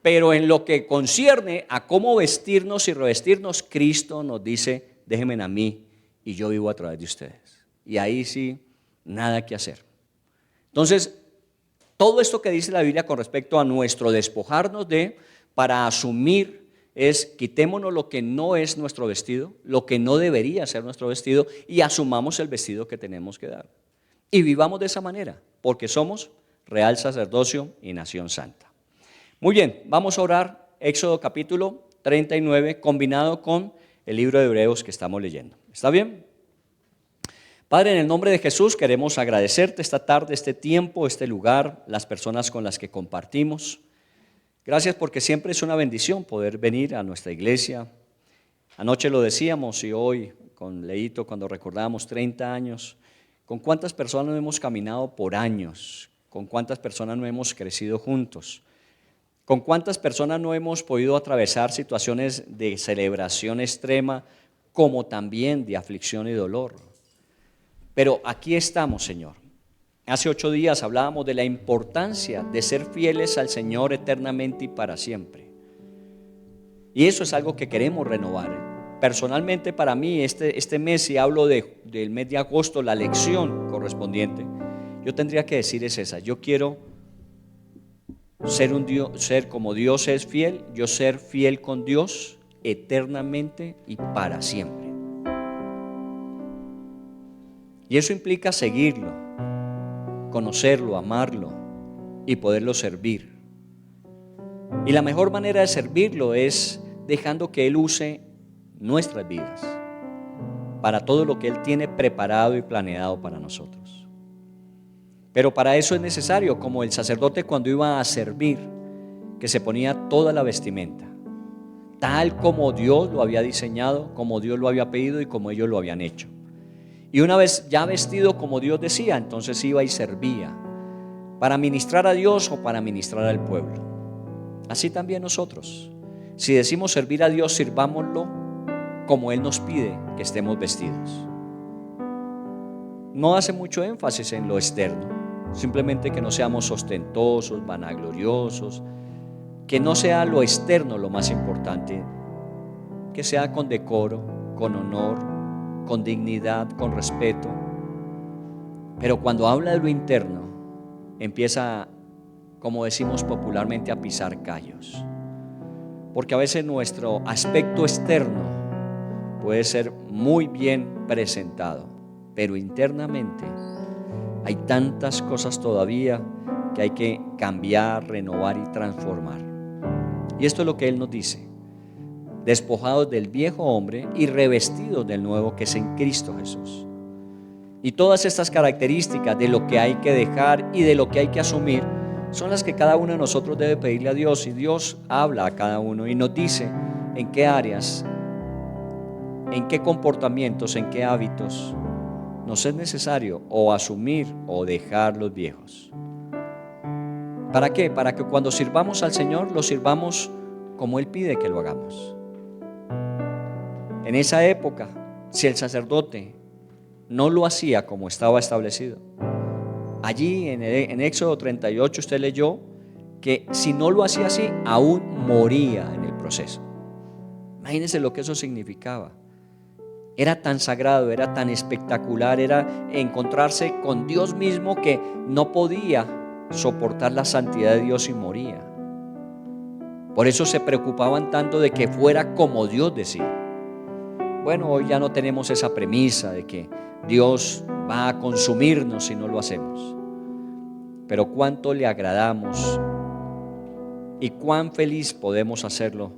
[SPEAKER 3] Pero en lo que concierne a cómo vestirnos y revestirnos, Cristo nos dice, déjenme a mí y yo vivo a través de ustedes. Y ahí sí, nada que hacer. Entonces, todo esto que dice la Biblia con respecto a nuestro despojarnos para asumir, es quitémonos lo que no es nuestro vestido, lo que no debería ser nuestro vestido y asumamos el vestido que tenemos que dar. Y vivamos de esa manera, porque somos real sacerdocio y nación santa. Muy bien, vamos a orar Éxodo capítulo 39 combinado con el libro de Hebreos que estamos leyendo. ¿Está bien? Padre, en el nombre de Jesús queremos agradecerte esta tarde, este tiempo, este lugar, las personas con las que compartimos. Gracias porque siempre es una bendición poder venir a nuestra iglesia. Anoche lo decíamos y hoy con Leito cuando recordábamos 30 años, con cuántas personas no hemos caminado por años, con cuántas personas no hemos crecido juntos, con cuántas personas no hemos podido atravesar situaciones de celebración extrema como también de aflicción y dolor. Pero aquí estamos, Señor, Hace 8 días hablábamos de la importancia de ser fieles al Señor eternamente y para siempre. Y eso es algo que queremos renovar. Personalmente para mí este mes, si hablo del mes de agosto, la lección correspondiente, yo tendría que decir es esa: yo quiero ser como Dios es fiel, yo ser fiel con Dios eternamente y para siempre. Y eso implica seguirlo, conocerlo, amarlo y poderlo servir. Y la mejor manera de servirlo es dejando que Él use nuestras vidas para todo lo que Él tiene preparado y planeado para nosotros. Pero para eso es necesario, como el sacerdote cuando iba a servir, que se ponía toda la vestimenta, tal como Dios lo había diseñado, como Dios lo había pedido y como ellos lo habían hecho. Y una vez ya vestido como Dios decía, entonces iba y servía para ministrar a Dios o para ministrar al pueblo. Así también nosotros, si decimos servir a Dios, sirvámoslo como Él nos pide que estemos vestidos. No hace mucho énfasis en lo externo, simplemente que no seamos ostentosos, vanagloriosos, que no sea lo externo lo más importante, que sea con decoro, con honor, con dignidad, con respeto. Pero cuando habla de lo interno, empieza, como decimos popularmente, a pisar callos. Porque a veces nuestro aspecto externo puede ser muy bien presentado, pero internamente hay tantas cosas todavía que hay que cambiar, renovar y transformar. Y esto es lo que Él nos dice: despojados del viejo hombre y revestidos del nuevo, que es en Cristo Jesús. Y todas estas características de lo que hay que dejar y de lo que hay que asumir son las que cada uno de nosotros debe pedirle a Dios, y Dios habla a cada uno y nos dice en qué áreas, en qué comportamientos, en qué hábitos nos es necesario o asumir o dejar los viejos. ¿Para qué? Para que cuando sirvamos al Señor lo sirvamos como Él pide que lo hagamos. En esa época, si el sacerdote no lo hacía como estaba establecido, allí en Éxodo 38 usted leyó que si no lo hacía así, aún moría en el proceso. Imagínense lo que eso significaba. Era tan sagrado, era tan espectacular, era encontrarse con Dios mismo, que no podía soportar la santidad de Dios y moría. Por eso se preocupaban tanto de que fuera como Dios decía. Bueno, hoy ya no tenemos esa premisa de que Dios va a consumirnos si no lo hacemos. Pero cuánto le agradamos y cuán feliz podemos hacerlo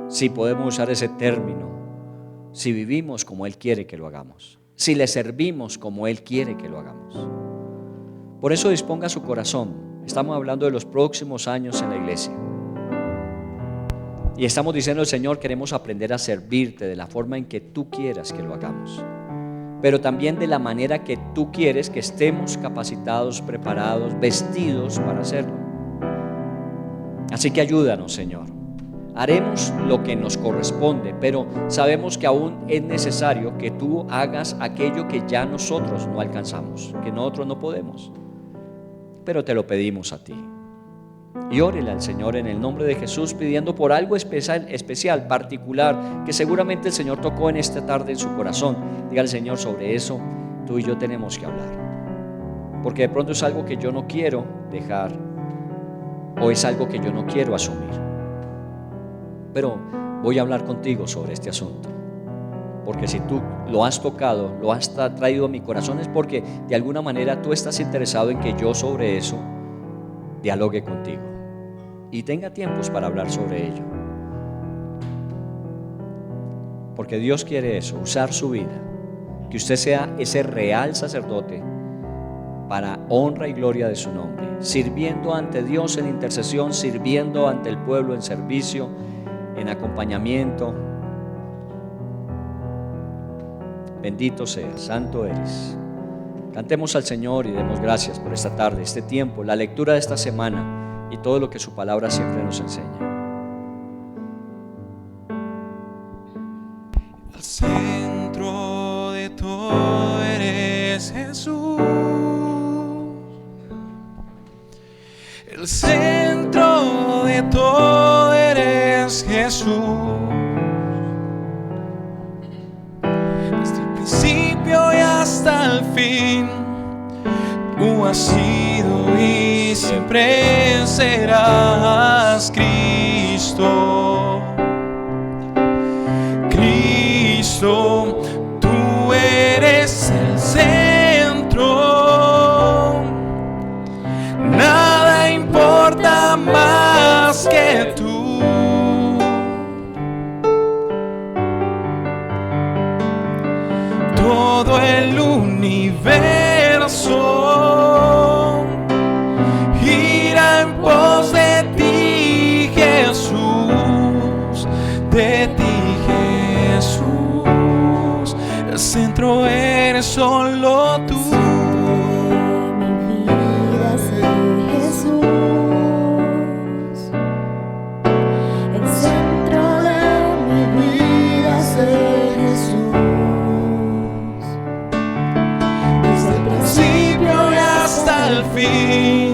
[SPEAKER 3] si podemos usar ese término, si vivimos como Él quiere que lo hagamos, si le servimos como Él quiere que lo hagamos. Por eso disponga su corazón. Estamos hablando de los próximos años en la iglesia. Y estamos diciendo al Señor: queremos aprender a servirte de la forma en que tú quieras que lo hagamos, pero también de la manera que tú quieres que estemos capacitados, preparados, vestidos para hacerlo. Así que ayúdanos, Señor. Haremos lo que nos corresponde, pero sabemos que aún es necesario que tú hagas aquello que ya nosotros no alcanzamos, que nosotros no podemos. Pero te lo pedimos a ti. Y órele al Señor en el nombre de Jesús, pidiendo por algo especial, particular, que seguramente el Señor tocó en esta tarde en su corazón. Diga al Señor: sobre eso tú y yo tenemos que hablar, porque de pronto es algo que yo no quiero dejar, o es algo que yo no quiero asumir. Pero voy a hablar contigo sobre este asunto, porque si tú lo has tocado, lo has traído a mi corazón, es porque de alguna manera tú estás interesado en que yo sobre eso dialogue contigo y tenga tiempos para hablar sobre ello. Porque Dios quiere eso, usar su vida, que usted sea ese real sacerdote para honra y gloria de su nombre, sirviendo ante Dios en intercesión, sirviendo ante el pueblo en servicio, en acompañamiento. Bendito seas, santo eres. Cantemos al Señor y demos gracias por esta tarde, este tiempo, la lectura de esta semana y todo lo que su palabra siempre nos enseña.
[SPEAKER 5] Al centro de todo eres Jesús. el centro de todo eres Jesús. Desde el principio y hasta el fin, tú has sido y siempre serás Cristo. Cristo, tú eres el centro. Nada importa más que tú. Todo el universo gira en pos de ti, Jesús, de ti, Jesús. El centro eres solo tú.
[SPEAKER 6] Mi vida es Jesús, el centro de mi vida es Jesús. Desde el
[SPEAKER 5] Principio y hasta el fin,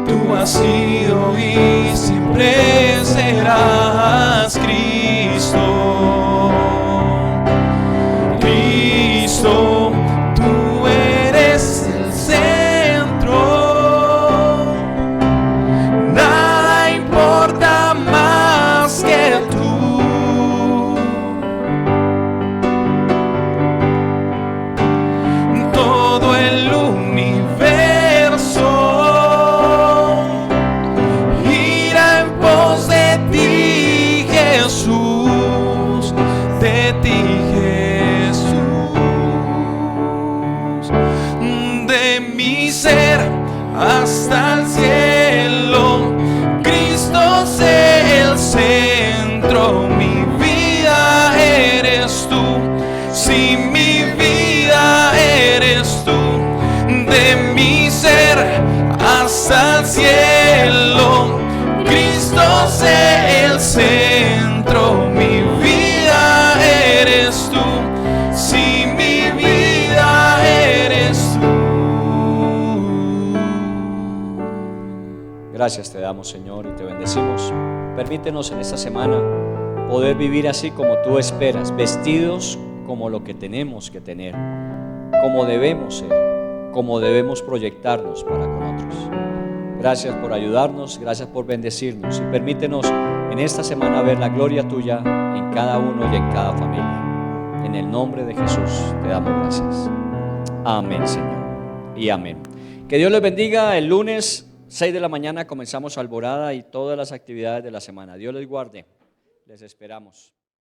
[SPEAKER 5] tú has sido y siempre serás Cristo. Cristo, tú eres el centro. Nada importa más que tú. Todo el universo gira en pos de ti, Jesús, de ti, Jesús. De mi ser hasta el cielo, Cristo sé el centro. Mi vida eres tú, si mi vida eres tú. De mi ser hasta el cielo, Cristo sé el centro. Mi vida eres tú, si mi vida eres tú.
[SPEAKER 3] Gracias te damos, Señor, y te bendecimos. Permítenos en esta semana poder vivir así como tú esperas, vestidos como lo que tenemos que tener, como debemos ser, como debemos proyectarnos para con otros. Gracias por ayudarnos, gracias por bendecirnos, y permítenos en esta semana ver la gloria tuya en cada uno y en cada familia. En el nombre de Jesús te damos gracias. Amén, Señor, y amén. Que Dios les bendiga. El lunes 6 de la mañana comenzamos Alborada y todas las actividades de la semana. Dios les guarde, les esperamos.